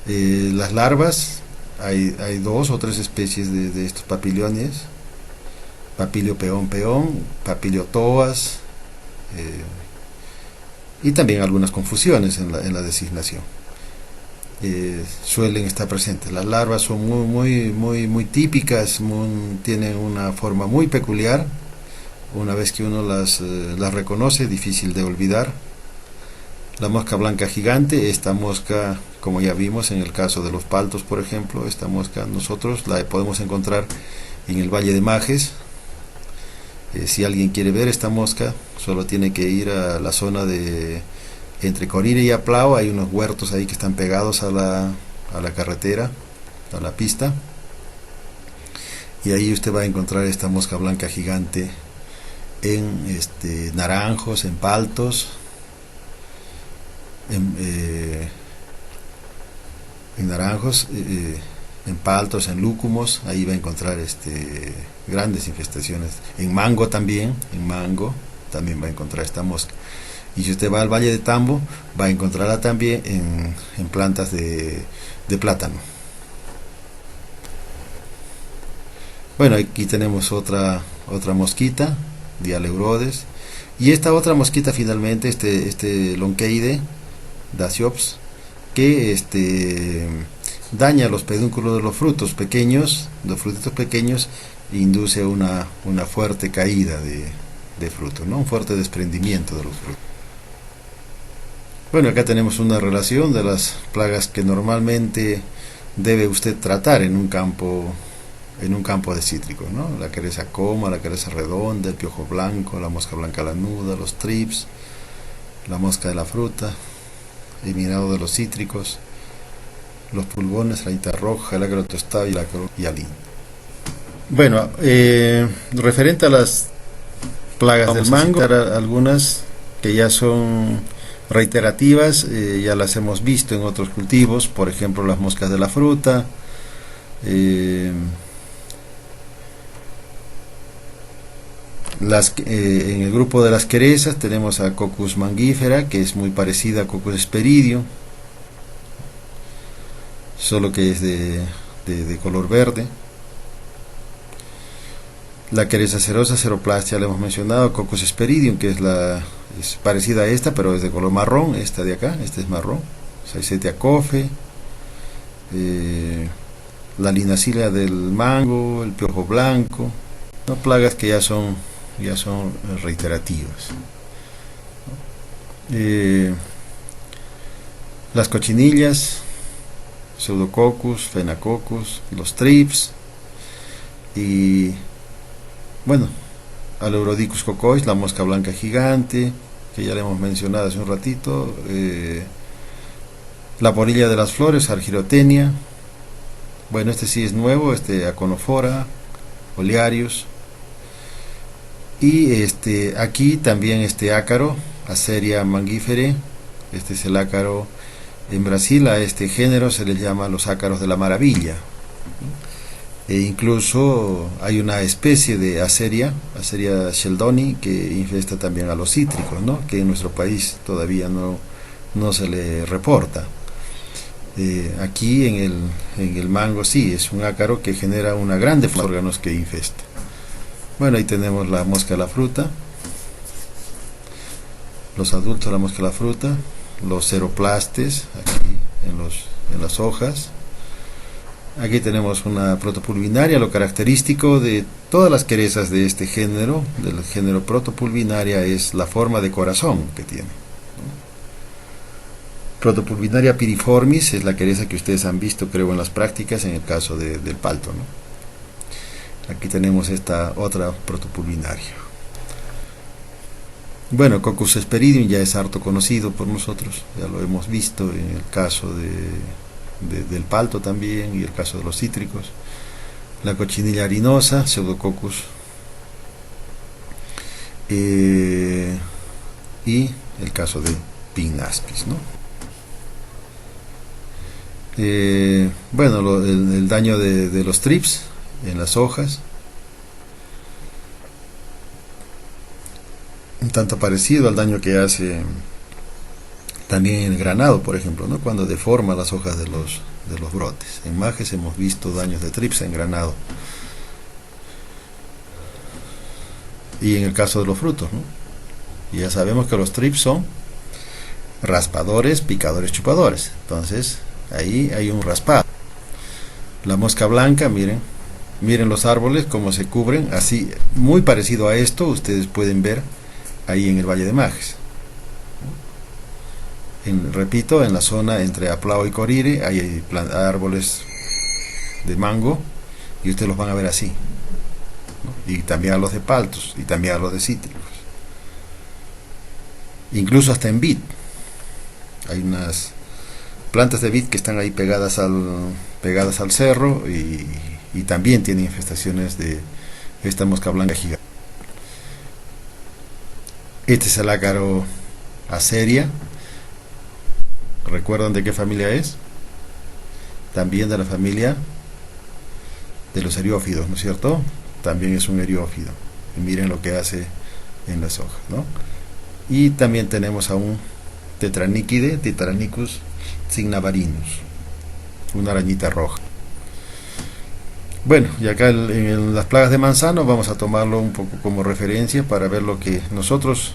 Las larvas, hay 2 o 3 especies de estos papiliónides: Papilio peón, Papilio toas, y también algunas confusiones en la designación. Suelen estar presentes. Las larvas son muy típicas, tienen una forma muy peculiar. Una vez que uno las reconoce, difícil de olvidar. La mosca blanca gigante, esta mosca, como ya vimos en el caso de los paltos, por ejemplo, esta mosca nosotros la podemos encontrar en el Valle de Majes. Si alguien quiere ver esta mosca, solo tiene que ir a la zona de entre Corire y Aplao. Hay unos huertos ahí que están pegados a la carretera, a la pista, y ahí usted va a encontrar esta mosca blanca gigante en naranjos, en paltos, en naranjos, en paltos, en lúcumos. Ahí va a encontrar grandes infestaciones. En mango también va a encontrar esta mosca. Y si usted va al Valle de Tambo, va a encontrarla también en plantas de plátano. Bueno, aquí tenemos otra mosquita, Dialeurodes, y esta otra mosquita finalmente, este Lonqueide, Daciops, que daña los pedúnculos de los frutos pequeños, los frutitos pequeños, e induce una fuerte caída de fruto, ¿no? Un fuerte desprendimiento de los frutos. Bueno, acá tenemos una relación de las plagas que normalmente debe usted tratar en un campo de cítricos, ¿no? La quereza coma, la quereza redonda, el piojo blanco, la mosca blanca lanuda, los trips, la mosca de la fruta, el minado de los cítricos, los pulgones, la ita roja, el ácaro tostado y el ácaro hialín. Bueno, referente a las plagas del mango, algunas que ya son reiterativas, ya las hemos visto en otros cultivos, por ejemplo las moscas de la fruta, en el grupo de las querezas tenemos a Coccus mangifera, que es muy parecida a Coccus hesperidium, solo que es de color verde. La quereza cerosa, Ceroplastia, la hemos mencionado. Coccus hesperidium, que es parecida a esta, pero es de color marrón. Esta de acá, esta es marrón. Saisetia cofe, la linacilia del mango, el piojo blanco, ¿no? Plagas que ya son reiterativas. Las cochinillas, Pseudococcus, Phenacoccus, los trips y bueno, Aleurhodicus cocois, la mosca blanca gigante, que ya le hemos mencionado hace un ratito, la polilla de las flores, Argyrotenia, bueno, este sí es nuevo, Aconophora, Olearius, y aquí también ácaro, Aseria mangiferae, este es el ácaro. En Brasil a este género se le llama los ácaros de la maravilla, e incluso hay una especie de Aseria sheldoni, que infesta también a los cítricos, ¿no? Que en nuestro país todavía no se le reporta. Aquí en el mango sí, es un ácaro que genera una grande flora de órganos que infesta. Bueno, ahí tenemos la mosca de la fruta, los adultos de la mosca de la fruta, los ceroplastes aquí en las hojas. Aquí tenemos una protopulvinaria. Lo característico de todas las querezas de este género, del género protopulvinaria, es la forma de corazón que tiene. Protopulvinaria piriformis es la quereza que ustedes han visto, creo, en las prácticas en el caso del palto, ¿no? Aquí tenemos esta otra protopulvinaria. Bueno, Coccus hesperidium ya es harto conocido por nosotros, ya lo hemos visto en el caso del palto también y el caso de los cítricos. La cochinilla harinosa, Pseudococcus, y el caso de Pinnaspis, ¿no? Bueno, el daño de los trips en las hojas, un tanto parecido al daño que hace también en el granado, por ejemplo, ¿no? Cuando deforma las hojas de los brotes. En majes hemos visto daños de trips en granado. Y en el caso de los frutos, ¿no? Y ya sabemos que los trips son raspadores, picadores, chupadores. Entonces, ahí hay un raspado. La mosca blanca, miren los árboles cómo se cubren, así, muy parecido a esto, ustedes pueden ver ahí en el Valle de Majes. Repito, en la zona entre Aplao y Corire hay árboles de mango y ustedes los van a ver así, ¿no? Y también a los de paltos y también a los de cítricos, incluso hasta en vid hay unas plantas de vid que están ahí pegadas al cerro y también tienen infestaciones de esta mosca blanca gigante. Este es el ácaro Aseria. ¿Recuerdan de qué familia es? También de la familia de los eriófidos, ¿no es cierto? También es un eriófido. Y miren lo que hace en las hojas, ¿no? Y también tenemos a un tetraníquide, Tetranicus cignavarinus, una arañita roja. Bueno, y acá en las plagas de manzano vamos a tomarlo un poco como referencia para ver lo que nosotros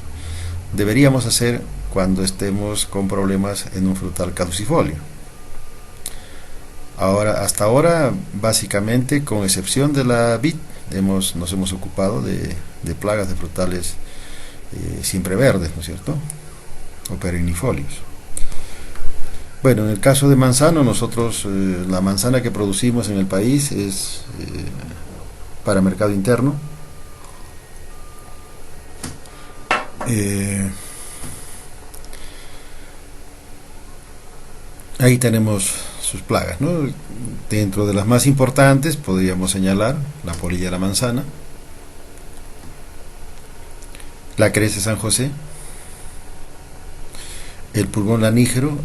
deberíamos hacer cuando estemos con problemas en un frutal caducifolio. Hasta ahora, básicamente, con excepción de la vid, nos hemos ocupado de plagas de frutales siempre verdes, ¿no es cierto? O perennifolios. Bueno, en el caso de manzano, nosotros la manzana que producimos en el país es para mercado interno. Eh, Ahí tenemos sus plagas, ¿no? Dentro de las más importantes podríamos señalar la polilla de la manzana, la crece San José, el pulgón lanígero.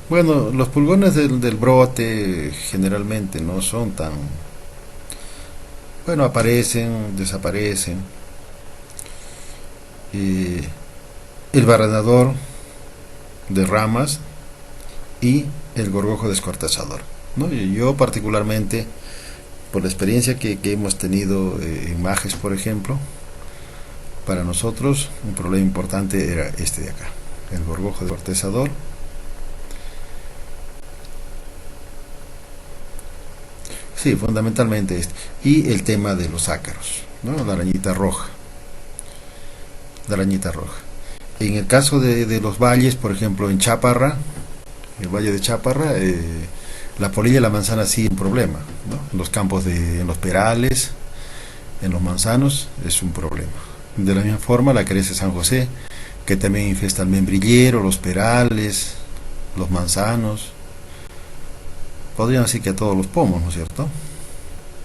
Bueno, los pulgones del brote generalmente no son tan... Bueno, aparecen, desaparecen. Eh, el barrenador de ramas y el gorgojo descortezador, ¿no? Y yo particularmente, por la experiencia que hemos tenido en Majes, por ejemplo, para nosotros un problema importante era este de acá, el gorgojo descortezador. Sí, fundamentalmente este. Y el tema de los ácaros, ¿no? La arañita roja. La arañita roja. En el caso de los valles, por ejemplo, en Chaparra, el valle de Chaparra, la polilla y la manzana sí un problema, ¿no? En los campos, en los perales, en los manzanos, es un problema. De la misma forma, la crece San José, que también infesta el membrillero, los perales, los manzanos, podrían decir que a todos los pomos, ¿no es cierto?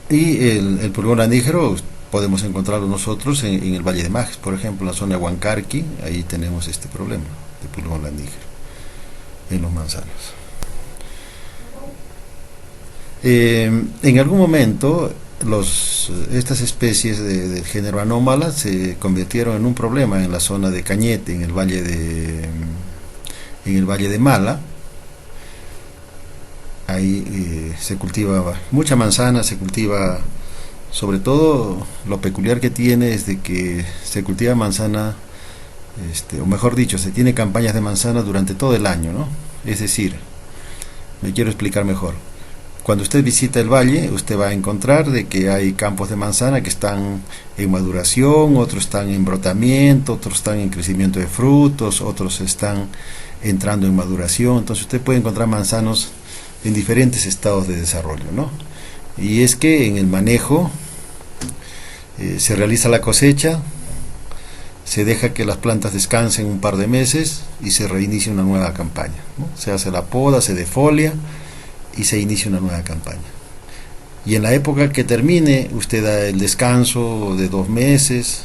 Y el pulgón lanígero podemos encontrarlo nosotros en el Valle de Majes, por ejemplo, en la zona de Huancarqui, ahí tenemos este problema de pulgón lanígero en los manzanos. En algún momento estas especies del género Anómala se convirtieron en un problema en la zona de Cañete, en el valle de Mala. Ahí se cultiva mucha manzana, se cultiva, sobre todo lo peculiar que tiene es de que se cultiva manzana, o mejor dicho, se tiene campañas de manzana durante todo el año, ¿no? Es decir, me quiero explicar mejor. Cuando usted visita el valle, usted va a encontrar de que hay campos de manzana que están en maduración, otros están en brotamiento, otros están en crecimiento de frutos, otros están entrando en maduración. Entonces usted puede encontrar manzanos en diferentes estados de desarrollo, ¿no? Y es que en el manejo se realiza la cosecha, se deja que las plantas descansen un par de meses y se reinicia una nueva campaña, ¿no? Se hace la poda, se defolia y se inicia una nueva campaña. Y en la época que termine, usted da el descanso de 2 meses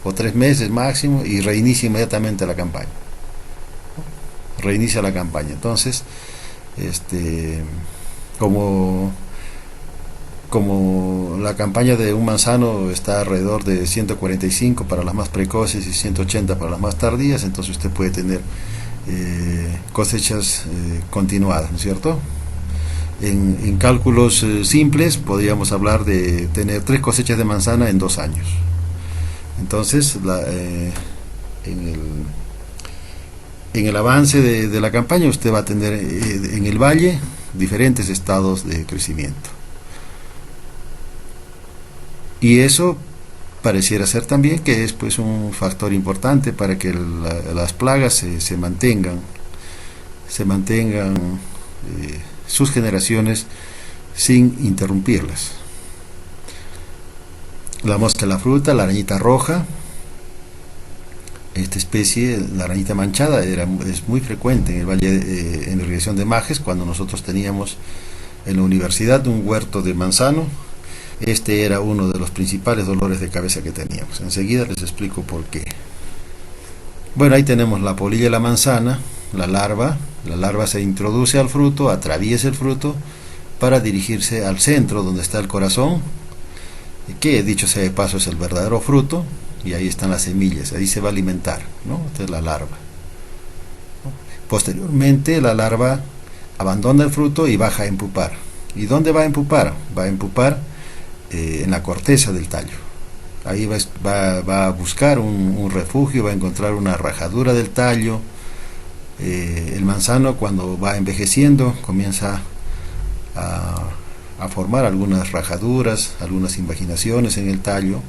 o 3 meses máximo y reinicia inmediatamente la campaña, ¿no? Reinicia la campaña. Entonces, como la campaña de un manzano está alrededor de 145 para las más precoces y 180 para las más tardías, entonces usted puede tener cosechas continuadas, ¿no es cierto? En cálculos simples podríamos hablar de tener 3 cosechas de manzana en 2 años. Entonces en el avance de la campaña usted va a tener en el valle diferentes estados de crecimiento, y eso pareciera ser también que es pues un factor importante para que las plagas se mantengan sus generaciones sin interrumpirlas. La mosca de la fruta, la arañita roja, esta especie, la arañita manchada, es muy frecuente en el valle, en la región de Majes, cuando nosotros teníamos en la universidad un huerto de manzano. Este era uno de los principales dolores de cabeza que teníamos. Enseguida les explico por qué. Bueno, ahí tenemos la polilla de la manzana, la larva. La larva se introduce al fruto, atraviesa el fruto para dirigirse al centro donde está el corazón, que dicho sea de paso es el verdadero fruto, y ahí están las semillas, ahí se va a alimentar, ¿no? Esta es la larva. Posteriormente la larva abandona el fruto y baja a empupar. ¿Y dónde va a empupar? Va a empupar en la corteza del tallo. Ahí va a buscar un refugio, va a encontrar una rajadura del tallo. El manzano, cuando va envejeciendo, comienza a formar algunas rajaduras, algunas invaginaciones en el tallo,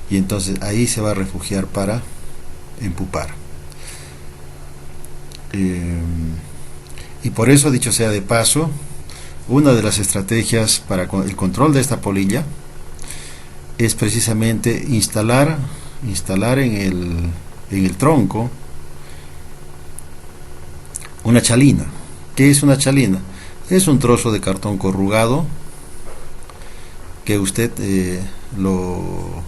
y entonces ahí se va a refugiar para empupar. Y por eso, dicho sea de paso, una de las estrategias para el control de esta polilla es precisamente instalar en el tronco una chalina. ¿Qué es una chalina? Es un trozo de cartón corrugado que usted lo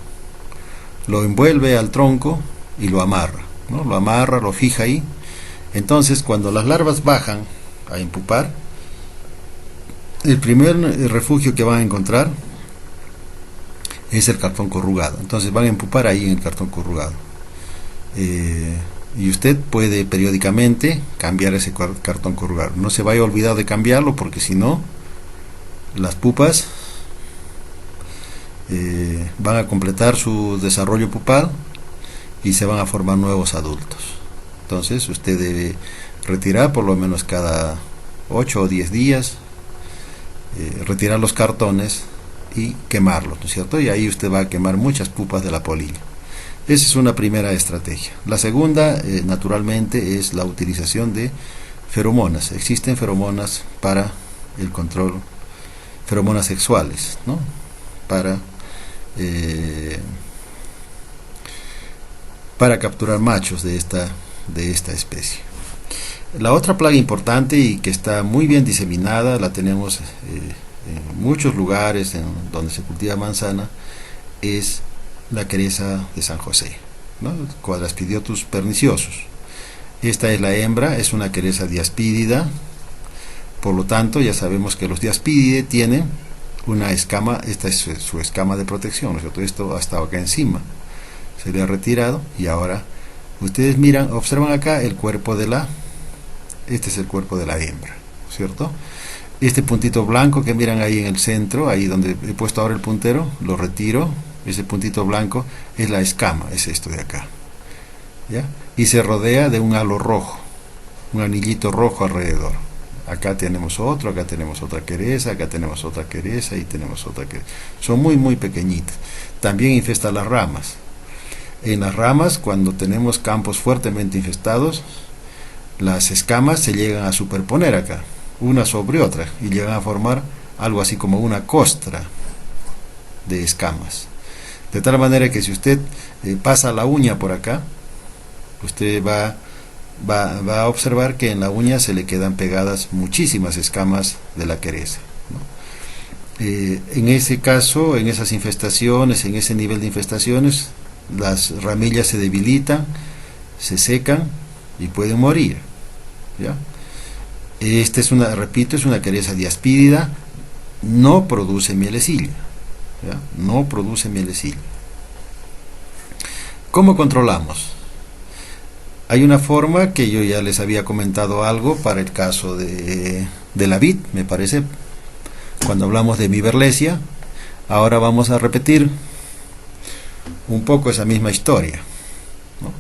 envuelve al tronco y lo amarra, ¿no? Lo amarra, lo fija ahí. Entonces, cuando las larvas bajan a impupar, el primer refugio que van a encontrar es el cartón corrugado. Entonces van a empupar ahí en el cartón corrugado. Y usted puede periódicamente cambiar ese cartón corrugado. No se vaya a olvidar de cambiarlo, porque si no, las pupas van a completar su desarrollo pupal y se van a formar nuevos adultos. Entonces usted debe retirar por lo menos cada 8 o 10 días, retirar los cartones y quemarlos, ¿no es cierto? Y ahí usted va a quemar muchas pupas de la polilla. Esa es una primera estrategia. La segunda, naturalmente, es la utilización de feromonas. Existen feromonas para el control, feromonas sexuales, ¿no? Para capturar machos de esta especie. La otra plaga importante y que está muy bien diseminada, la tenemos en muchos lugares en donde se cultiva manzana, es la queresa de San José, ¿no? Quadraspidiotus perniciosus. Esta es la hembra, es una queresa diaspídida. Por lo tanto, ya sabemos que los diaspídidae tienen una escama. Esta es su escama de protección, ¿no es cierto? Esto ha estado acá encima, se le ha retirado, y ahora ustedes miran, observan acá el cuerpo de este es el cuerpo de la hembra, ¿cierto? Este puntito blanco que miran ahí en el centro, ahí donde he puesto ahora el puntero, lo retiro. Ese puntito blanco es la escama, es esto de acá, ¿ya? Y se rodea de un halo rojo, un anillito rojo alrededor. Acá tenemos otro, acá tenemos otra queresa, acá tenemos otra queresa y tenemos otra queresa. Son muy muy pequeñitas. También infesta las ramas. En las ramas, cuando tenemos campos fuertemente infestados, las escamas se llegan a superponer acá, una sobre otra, y llegan a formar algo así como una costra de escamas. De tal manera que si usted pasa la uña por acá, usted va a observar que en la uña se le quedan pegadas muchísimas escamas de la queresa, ¿no? En ese caso, en esas infestaciones, en ese nivel de infestaciones, las ramillas se debilitan, se secan y pueden morir, ¿ya? Esta es es una queresa diaspídida, no produce mielecilla, ¿ya? No produce mielecilla. ¿Cómo controlamos? Hay una forma que yo ya les había comentado algo para el caso de la vid, me parece, cuando hablamos de Viverlesia. Ahora vamos a repetir un poco esa misma historia, ¿no?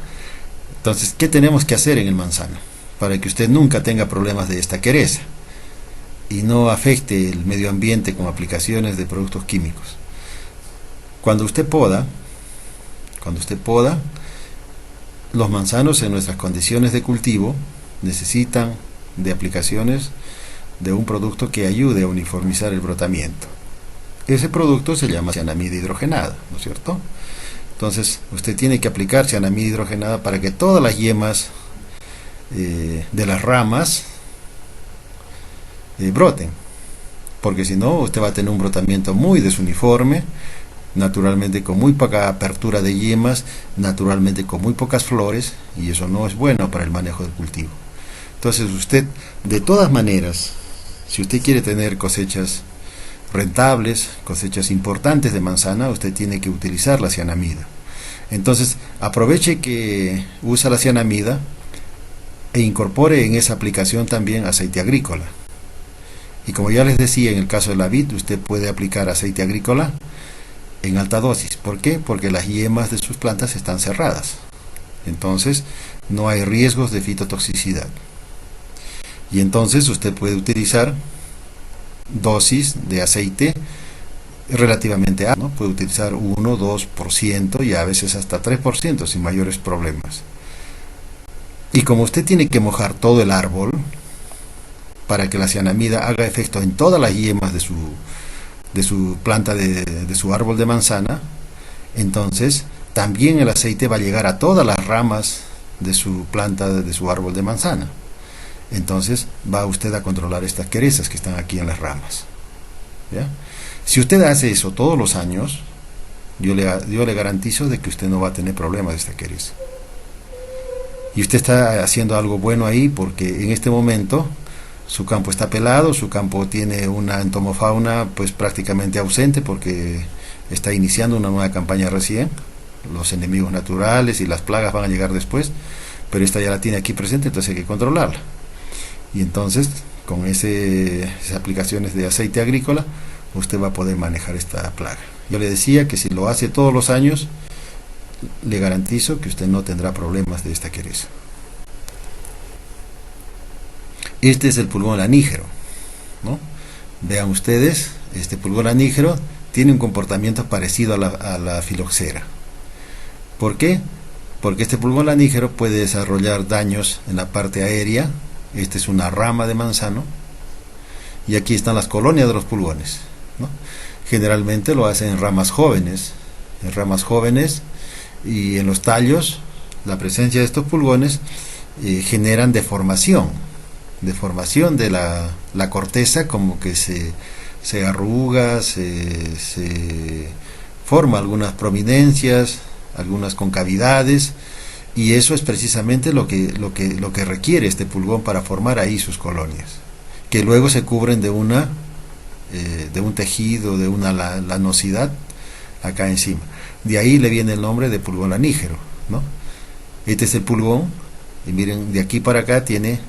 Entonces, ¿qué tenemos que hacer en el manzano para que usted nunca tenga problemas de esta queresa y no afecte el medio ambiente con aplicaciones de productos químicos? Cuando usted poda, los manzanos en nuestras condiciones de cultivo necesitan de aplicaciones de un producto que ayude a uniformizar el brotamiento. Ese producto se llama cianamida hidrogenada, ¿no es cierto? Entonces usted tiene que aplicar cianamida hidrogenada para que todas las yemas de las ramas broten, porque si no usted va a tener un brotamiento muy desuniforme, naturalmente con muy poca apertura de yemas, naturalmente con muy pocas flores, y eso no es bueno para el manejo del cultivo. Entonces usted, de todas maneras, si usted quiere tener cosechas rentables, cosechas importantes de manzana, usted tiene que utilizar la cianamida. Entonces aproveche que usa la cianamida e incorpore en esa aplicación también aceite agrícola. Y como ya les decía, en el caso de la vid, usted puede aplicar aceite agrícola en alta dosis. ¿Por qué? Porque las yemas de sus plantas están cerradas. Entonces no hay riesgos de fitotoxicidad. Y entonces usted puede utilizar dosis de aceite relativamente alta, ¿no? Puede utilizar 1, 2% y a veces hasta 3% sin mayores problemas. Y como usted tiene que mojar todo el árbol para que la cianamida haga efecto en todas las yemas de su planta de su árbol de manzana, entonces también el aceite va a llegar a todas las ramas de su planta, de su árbol de manzana. Entonces va usted a controlar estas querezas que están aquí en las ramas. ¿Ya? Si usted hace eso todos los años, yo le garantizo de que usted no va a tener problemas de esta quereza. Y usted está haciendo algo bueno ahí, porque en este momento su campo está pelado, su campo tiene una entomofauna pues prácticamente ausente, porque está iniciando una nueva campaña recién. Los enemigos naturales y las plagas van a llegar después, pero esta ya la tiene aquí presente, entonces hay que controlarla. Y entonces con esas aplicaciones de aceite agrícola usted va a poder manejar esta plaga. Yo le decía que si lo hace todos los años, le garantizo que usted no tendrá problemas de esta quereza. Este es el pulgón lanígero, ¿no? Vean ustedes, este pulgón lanígero tiene un comportamiento parecido a la filoxera. ¿Por qué? Porque este pulgón lanígero puede desarrollar daños en la parte aérea. Esta es una rama de manzano y aquí están las colonias de los pulgones, ¿no? Generalmente lo hacen en ramas jóvenes, y en los tallos la presencia de estos pulgones generan deformación de la corteza, como que se arruga, se forma algunas prominencias, algunas concavidades, y eso es precisamente lo que requiere este pulgón para formar ahí sus colonias, que luego se cubren de un tejido, de una lanosidad acá encima. De ahí le viene el nombre de pulgón lanígero, ¿no? Este es el pulgón, y miren, de aquí para acá tiene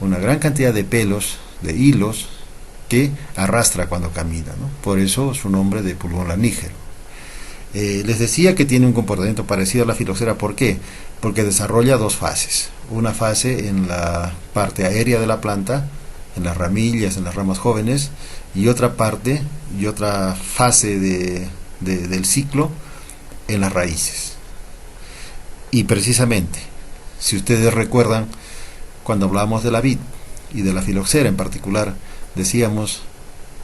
una gran cantidad de pelos, de hilos, que arrastra cuando camina, ¿no? Por eso su nombre de pulgón lanígero. Les decía que tiene un comportamiento parecido a la filoxera. ¿Por qué? Porque desarrolla dos fases. Una fase en la parte aérea de la planta, en las ramillas, en las ramas jóvenes, y otra fase del ciclo en las raíces. Y precisamente, si ustedes recuerdan, cuando hablamos de la vid y de la filoxera en particular, decíamos,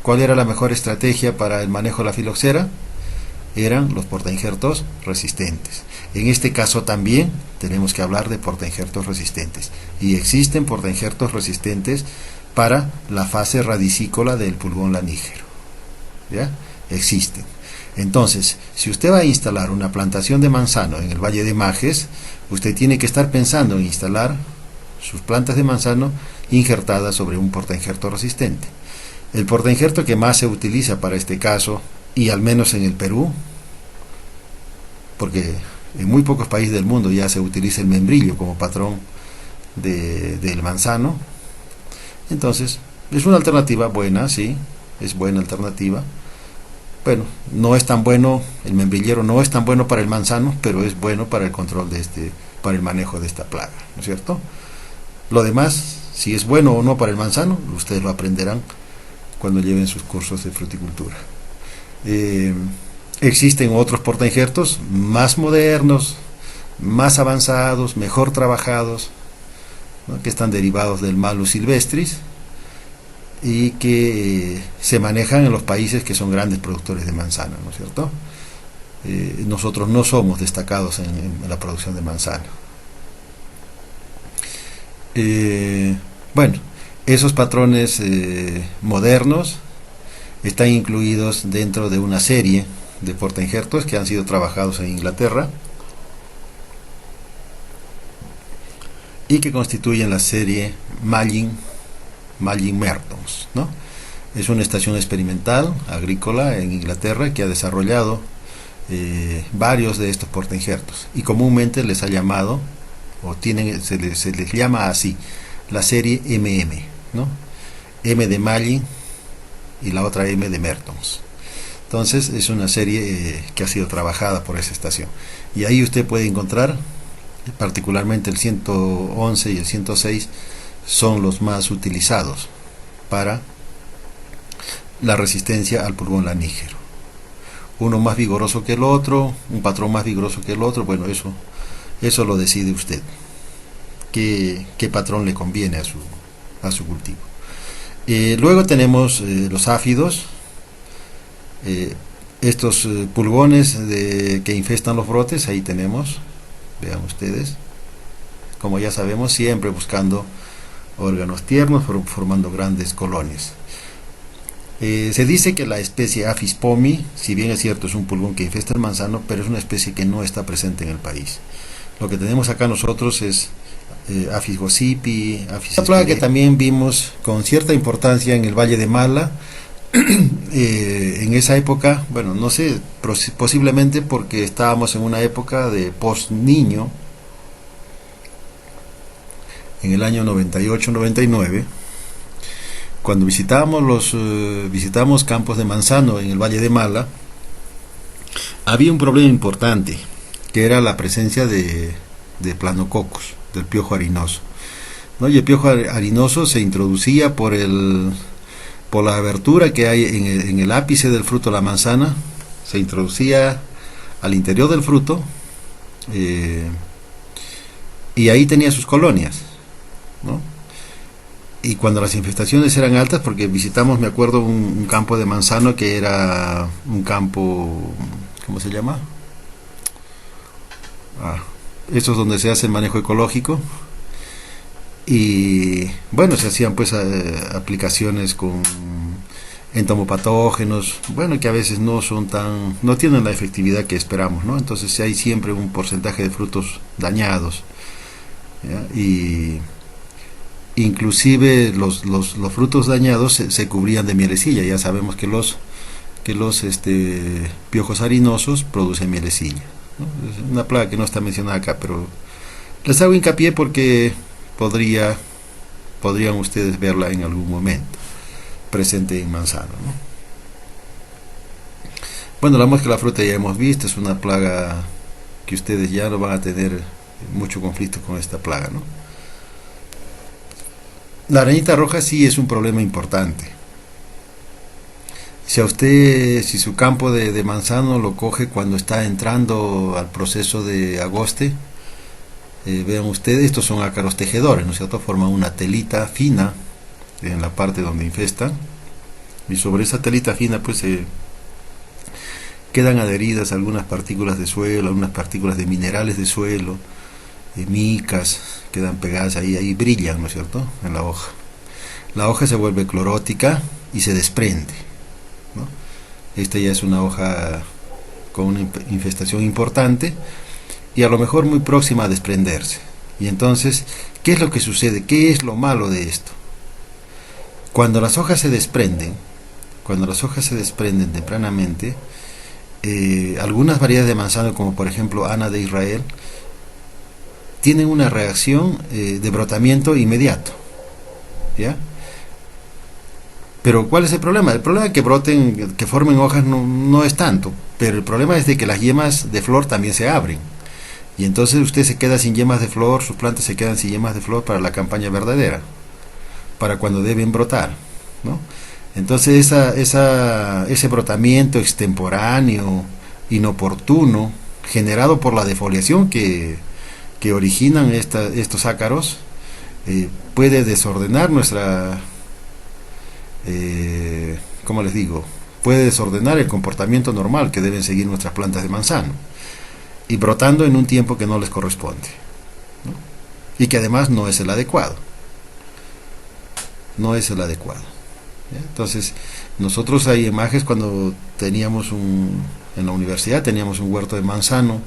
¿cuál era la mejor estrategia para el manejo de la filoxera? Eran los portainjertos resistentes. En este caso también tenemos que hablar de portainjertos resistentes, y existen portainjertos resistentes para la fase radicícola del pulgón lanígero. ¿Ya? Existen. Entonces, si usted va a instalar una plantación de manzano en el Valle de Majes, usted tiene que estar pensando en instalar sus plantas de manzano injertadas sobre un portainjerto resistente. El portainjerto que más se utiliza para este caso, y al menos en el Perú, porque en muy pocos países del mundo ya se utiliza el membrillo como patrón del manzano, entonces es una alternativa buena, sí, es buena alternativa. Bueno, no es tan bueno, el membrillero no es tan bueno para el manzano, pero es bueno para el control para el manejo de esta plaga, ¿no es cierto? Lo demás, si es bueno o no para el manzano, ustedes lo aprenderán cuando lleven sus cursos de fruticultura. Existen otros portainjertos más modernos, más avanzados, mejor trabajados, ¿no? Que están derivados del Malus silvestris y que se manejan en los países que son grandes productores de manzana, ¿no es cierto? Nosotros no somos destacados en la producción de manzana. Bueno, esos patrones modernos están incluidos dentro de una serie de portainjertos que han sido trabajados en Inglaterra y que constituyen la serie Malling-Mertens, ¿no? Es una estación experimental agrícola en Inglaterra que ha desarrollado varios de estos portainjertos, y comúnmente les ha llamado, se les llama así, la serie MM, ¿no? M de Malling y la otra M de Mertens. Entonces es una serie que ha sido trabajada por esa estación, y ahí usted puede encontrar particularmente el 111 y el 106 son los más utilizados para la resistencia al pulgón lanígero. Uno más vigoroso que el otro, un patrón más vigoroso que el otro, bueno, eso lo decide usted. qué patrón le conviene a su cultivo. Luego tenemos los áfidos, estos pulgones que infestan los brotes. Ahí tenemos, vean ustedes, como ya sabemos, siempre buscando órganos tiernos, formando grandes colonias. Se dice que la especie Apis pomi, si bien es cierto es un pulgón que infesta el manzano, pero es una especie que no está presente en el país. Lo que tenemos acá nosotros es Apis gossypii, Apis. Una plaga que también vimos con cierta importancia en el Valle de Mala, en esa época, bueno, no sé, posiblemente porque estábamos en una época de post-niño, en el año 98-99, cuando visitamos campos de manzano en el Valle de Mala, había un problema importante, que era la presencia de planococos, del piojo harinoso, ¿no? Y el piojo harinoso se introducía por la abertura que hay en el ápice del fruto de la manzana, se introducía al interior del fruto, y ahí tenía sus colonias, ¿no? Y cuando las infestaciones eran altas, porque visitamos, me acuerdo, un campo de manzano que era un campo, ¿cómo se llama? Eso es donde se hace el manejo ecológico, y bueno, se hacían pues aplicaciones con entomopatógenos, bueno, que a veces no tienen la efectividad que esperamos, ¿no? Entonces hay siempre un porcentaje de frutos dañados, ¿ya? Y inclusive los frutos dañados se cubrían de mielecilla. Ya sabemos que los piojos harinosos producen mielecilla, ¿no? Es una plaga que no está mencionada acá, pero les hago hincapié porque podrían ustedes verla en algún momento presente en manzano, ¿no? Bueno, la mosca de la fruta ya hemos visto, es una plaga que ustedes ya no van a tener mucho conflicto con esta plaga, ¿no? La arañita roja sí es un problema importante. Si su campo de manzano lo coge cuando está entrando al proceso de agoste, vean ustedes, estos son ácaros tejedores, ¿no es cierto? Forman una telita fina en la parte donde infestan, y sobre esa telita fina pues quedan adheridas algunas partículas de suelo, algunas partículas de minerales de suelo, micas, quedan pegadas ahí brillan, ¿no es cierto?, en la hoja. La hoja se vuelve clorótica y se desprende, ¿no? Esta ya es una hoja con una infestación importante y a lo mejor muy próxima a desprenderse. Y entonces, ¿qué es lo que sucede? ¿Qué es lo malo de esto? Cuando las hojas se desprenden tempranamente, algunas variedades de manzano, como por ejemplo Ana de Israel, tienen una reacción de brotamiento inmediato, ¿ya? Pero ¿cuál es el problema? El problema de que broten, que formen hojas no es tanto, pero el problema es de que las yemas de flor también se abren, y entonces usted se queda sin yemas de flor, sus plantas se quedan sin yemas de flor para la campaña verdadera, para cuando deben brotar, ¿no? Entonces ese brotamiento extemporáneo, inoportuno, generado por la defoliación que originan estos ácaros, puede desordenar ¿cómo les digo? Puede desordenar el comportamiento normal que deben seguir nuestras plantas de manzano, y brotando en un tiempo que no les corresponde, ¿no? Y que además no es el adecuado. ¿Ya? Entonces, nosotros ahí en Majes, cuando en la universidad teníamos un huerto de manzano,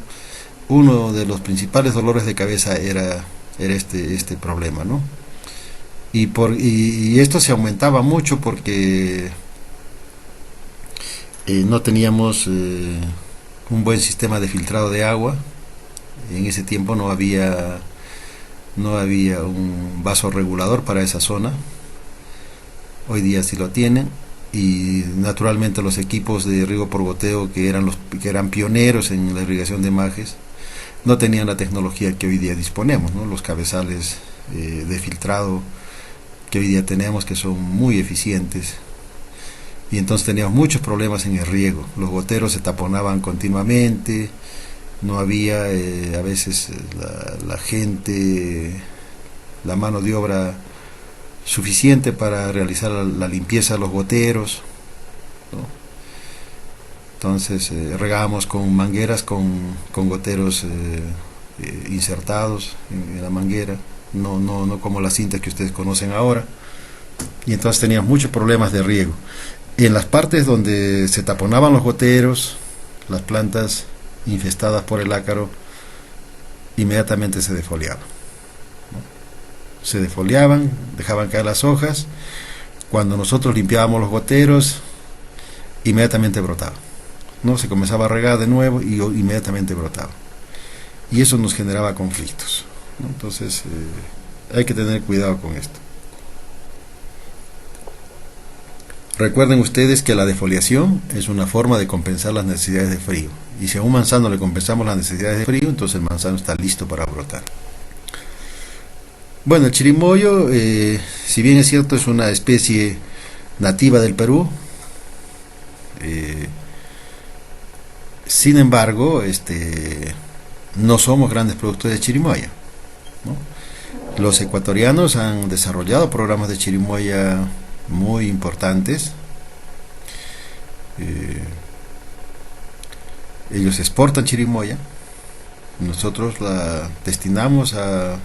uno de los principales dolores de cabeza era este problema, ¿no? Y esto se aumentaba mucho porque no teníamos un buen sistema de filtrado de agua. En ese tiempo no había un vaso regulador para esa zona. Hoy día sí lo tienen, y naturalmente los equipos de riego por goteo que eran pioneros en la irrigación de Majes no tenían la tecnología que hoy día disponemos, ¿no? Los cabezales de filtrado que hoy día tenemos, que son muy eficientes, y entonces teníamos muchos problemas en el riego. Los goteros se taponaban continuamente, no había a veces la gente la mano de obra suficiente para realizar la limpieza de los goteros, ¿no? Entonces regábamos con mangueras con goteros insertados en la manguera, no como las cintas que ustedes conocen ahora, y entonces teníamos muchos problemas de riego. En las partes donde se taponaban los goteros, las plantas infestadas por el ácaro inmediatamente se defoliaban, ¿no? Se defoliaban, dejaban caer las hojas. Cuando nosotros limpiábamos los goteros, inmediatamente brotaba, ¿no? Se comenzaba a regar de nuevo y inmediatamente brotaba. Y eso nos generaba conflictos, ¿no? Entonces hay que tener cuidado con esto. Recuerden ustedes que la defoliación es una forma de compensar las necesidades de frío. Y si a un manzano le compensamos las necesidades de frío, entonces el manzano está listo para brotar. Bueno, el chirimoyo, si bien es cierto, es una especie nativa del Perú, sin embargo, no somos grandes productores de chirimoya, ¿no? Los ecuatorianos han desarrollado programas de chirimoya muy importantes. Ellos exportan chirimoya, nosotros la destinamos al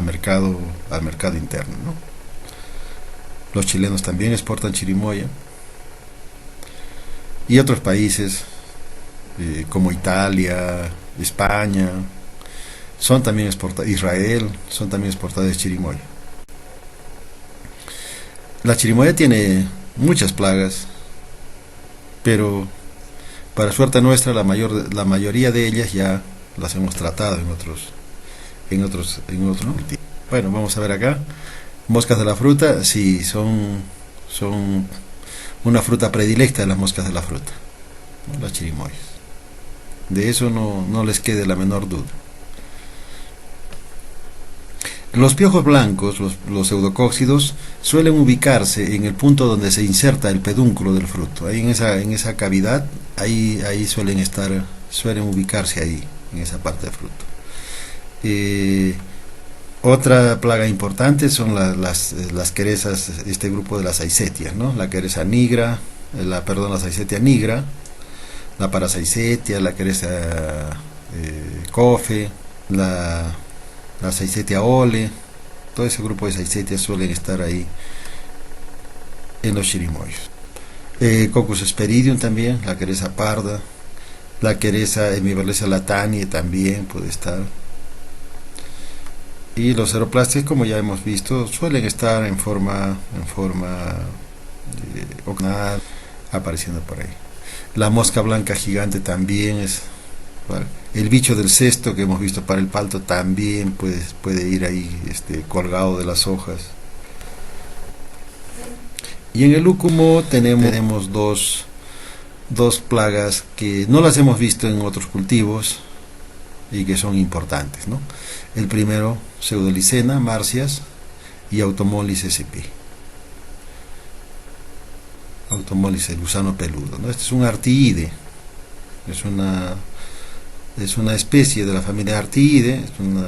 mercado interno, ¿no? Los chilenos también exportan chirimoya, y otros países como Italia, España, son también Israel, son también exportadores de chirimoya. La chirimoya tiene muchas plagas, pero para suerte nuestra la mayoría de ellas ya las hemos tratado en otros. Bueno, vamos a ver acá. Moscas de la fruta, sí, son una fruta predilecta de las moscas de la fruta, ¿no? Las chirimoyas. De eso no les quede la menor duda. Los piojos blancos, los pseudocóccidos, suelen ubicarse en el punto donde se inserta el pedúnculo del fruto. Ahí en esa cavidad, ahí suelen ubicarse ahí, en esa parte del fruto. Otra plaga importante son las querezas, este grupo de las aicetias, ¿no? La quereza nigra, la aicettia nigra, la parasaicetia, la quereza cofe, la Aicettia ole, todo ese grupo de aicetias suelen estar ahí en los chirimoyos. Coccus hesperidium también, la quereza parda, la quereza hemiberlecia latania también puede estar. Y los aeroplastes, como ya hemos visto, suelen estar en forma ocnal, apareciendo por ahí. La mosca blanca gigante también es, ¿vale? El bicho del cesto que hemos visto para el palto también puede ir ahí colgado de las hojas. Y en el lúcumo tenemos dos plagas que no las hemos visto en otros cultivos y que son importantes, ¿no? El primero, Pseudolycena marcias y Automolis sp. Automolis, el gusano peludo, ¿no? Este es un artiide, es una especie de la familia Artiide, es una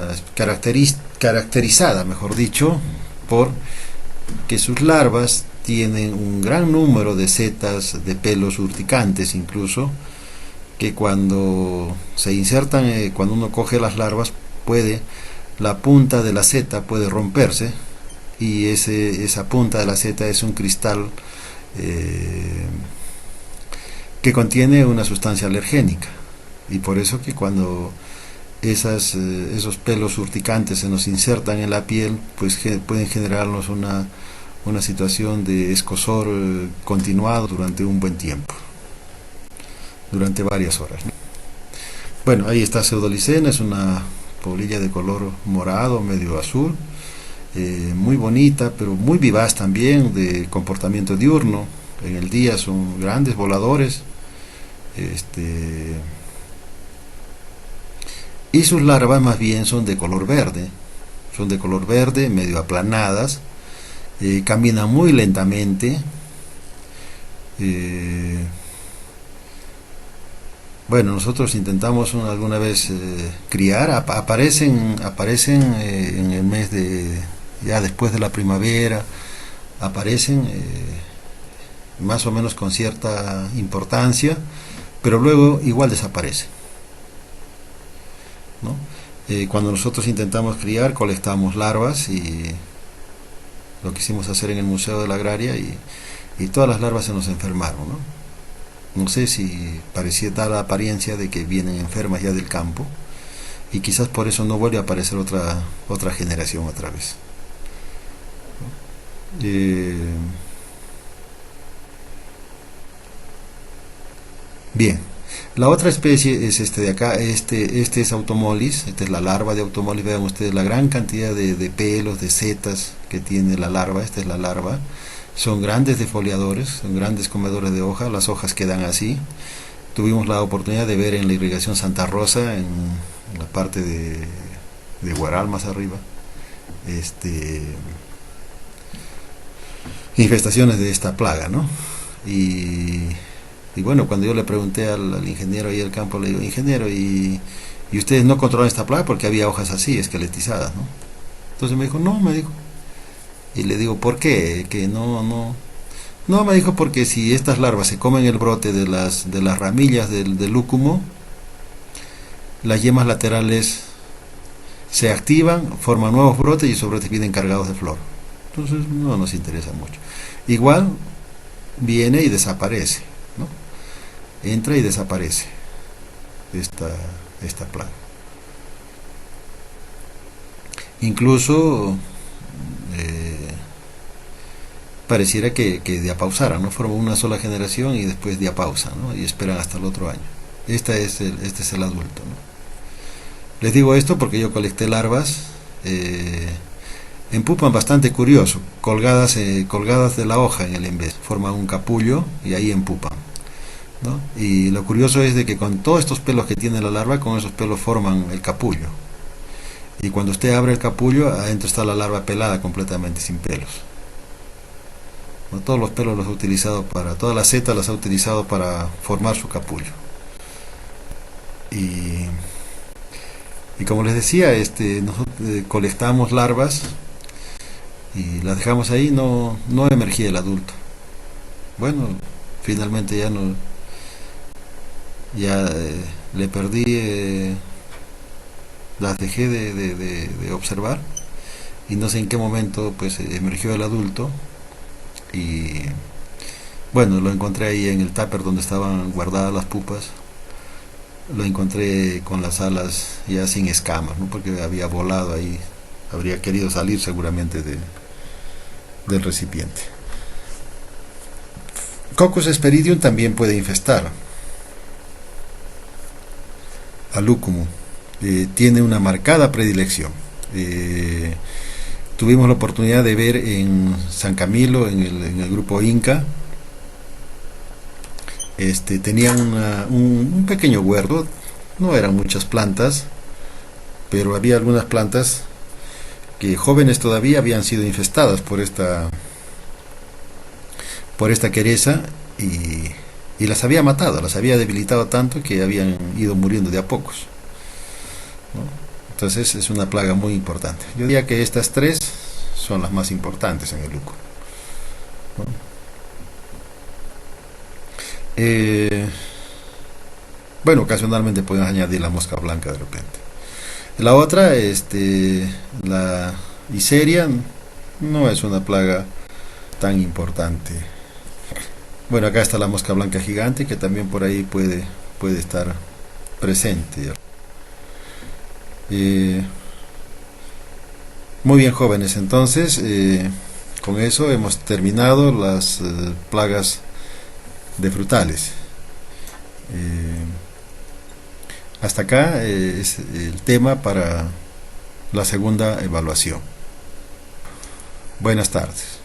caracterizada, mejor dicho, por que sus larvas tienen un gran número de setas de pelos urticantes, incluso, que cuando se insertan, cuando uno coge las larvas, la punta de la seta puede romperse, y esa punta de la seta es un cristal que contiene una sustancia alergénica. Y por eso que cuando esos pelos urticantes se nos insertan en la piel, pues pueden generarnos una situación de escozor continuado durante un buen tiempo, durante varias horas, ¿no? Bueno, ahí está Pseudolycena, es una polilla de color morado, medio azul, muy bonita, pero muy vivaz también, de comportamiento diurno. En el día son grandes voladores, y sus larvas más bien son de color verde, medio aplanadas, caminan muy lentamente, Bueno, nosotros intentamos alguna vez criar, aparecen en el mes de, ya después de la primavera, aparecen más o menos con cierta importancia, pero luego igual desaparecen, ¿no? Cuando nosotros intentamos criar, colectamos larvas y lo quisimos hacer en el Museo de la Agraria y todas las larvas se nos enfermaron, ¿no? No sé si parecía dar la apariencia de que vienen enfermas ya del campo y quizás por eso no vuelve a aparecer otra generación otra vez. Eh, Bien, la otra especie es este de acá, este es Automolis, esta es la larva de Automolis, vean ustedes la gran cantidad de pelos, de setas que tiene la larva, esta es la larva, son grandes defoliadores, son grandes comedores de hoja, las hojas quedan así. Tuvimos la oportunidad de ver en la irrigación Santa Rosa, en la parte de Huaral más arriba, infestaciones de esta plaga, ¿no? Y bueno, cuando yo le pregunté al ingeniero ahí del campo, le digo, ingeniero, ¿y ustedes no controlan esta plaga? Porque había hojas así, esqueletizadas, ¿no? Entonces me dijo, no, me dijo. Y le digo, ¿por qué? Que no. No, me dijo, porque si estas larvas se comen el brote de las ramillas del lúcumo, las yemas laterales se activan, forman nuevos brotes y esos brotes vienen cargados de flor. Entonces no nos interesa mucho. Igual viene y desaparece, ¿no? Entra y desaparece esta plaga. Incluso pareciera que diapausaran, ¿no? Forman una sola generación y después diapausan, ¿no? Y esperan hasta el otro año. Este es el adulto, ¿no? Les digo esto porque yo colecté larvas en pupan bastante curioso, colgadas de la hoja en el embés, forman un capullo y ahí empupan, ¿no? Y lo curioso es de que con todos estos pelos que tiene la larva, con esos pelos forman el capullo. Y cuando usted abre el capullo, adentro está la larva pelada completamente sin pelos, ¿no? Todos los pelos los ha utilizado todas las setas las ha utilizado para formar su capullo. Y como les decía, nosotros colectamos larvas y las dejamos ahí, no emergía el adulto. Bueno, finalmente ya le perdí, las dejé de observar y no sé en qué momento pues emergió el adulto y bueno, lo encontré ahí en el tupper donde estaban guardadas las pupas. Lo encontré con las alas ya sin escamas, ¿no? Porque había volado ahí, habría querido salir seguramente del recipiente. Coccus hesperidium también puede infestar al lúcumo. Tiene una marcada predilección. Tuvimos la oportunidad de ver en San Camilo, en el grupo Inca. Tenían un pequeño huerto, no eran muchas plantas, pero había algunas plantas que jóvenes todavía habían sido infestadas por esta quereza y las había matado, las había debilitado tanto que habían ido muriendo de a pocos, ¿no? Entonces es una plaga muy importante. Yo diría que estas tres son las más importantes en el lúculo, ¿no? Bueno, ocasionalmente pueden añadir la mosca blanca de repente. La otra, la Histeria, no es una plaga tan importante. Bueno, acá está la mosca blanca gigante que también por ahí puede estar presente. Muy bien, jóvenes, entonces con eso hemos terminado las plagas de frutales. Hasta acá es el tema para la segunda evaluación. Buenas tardes.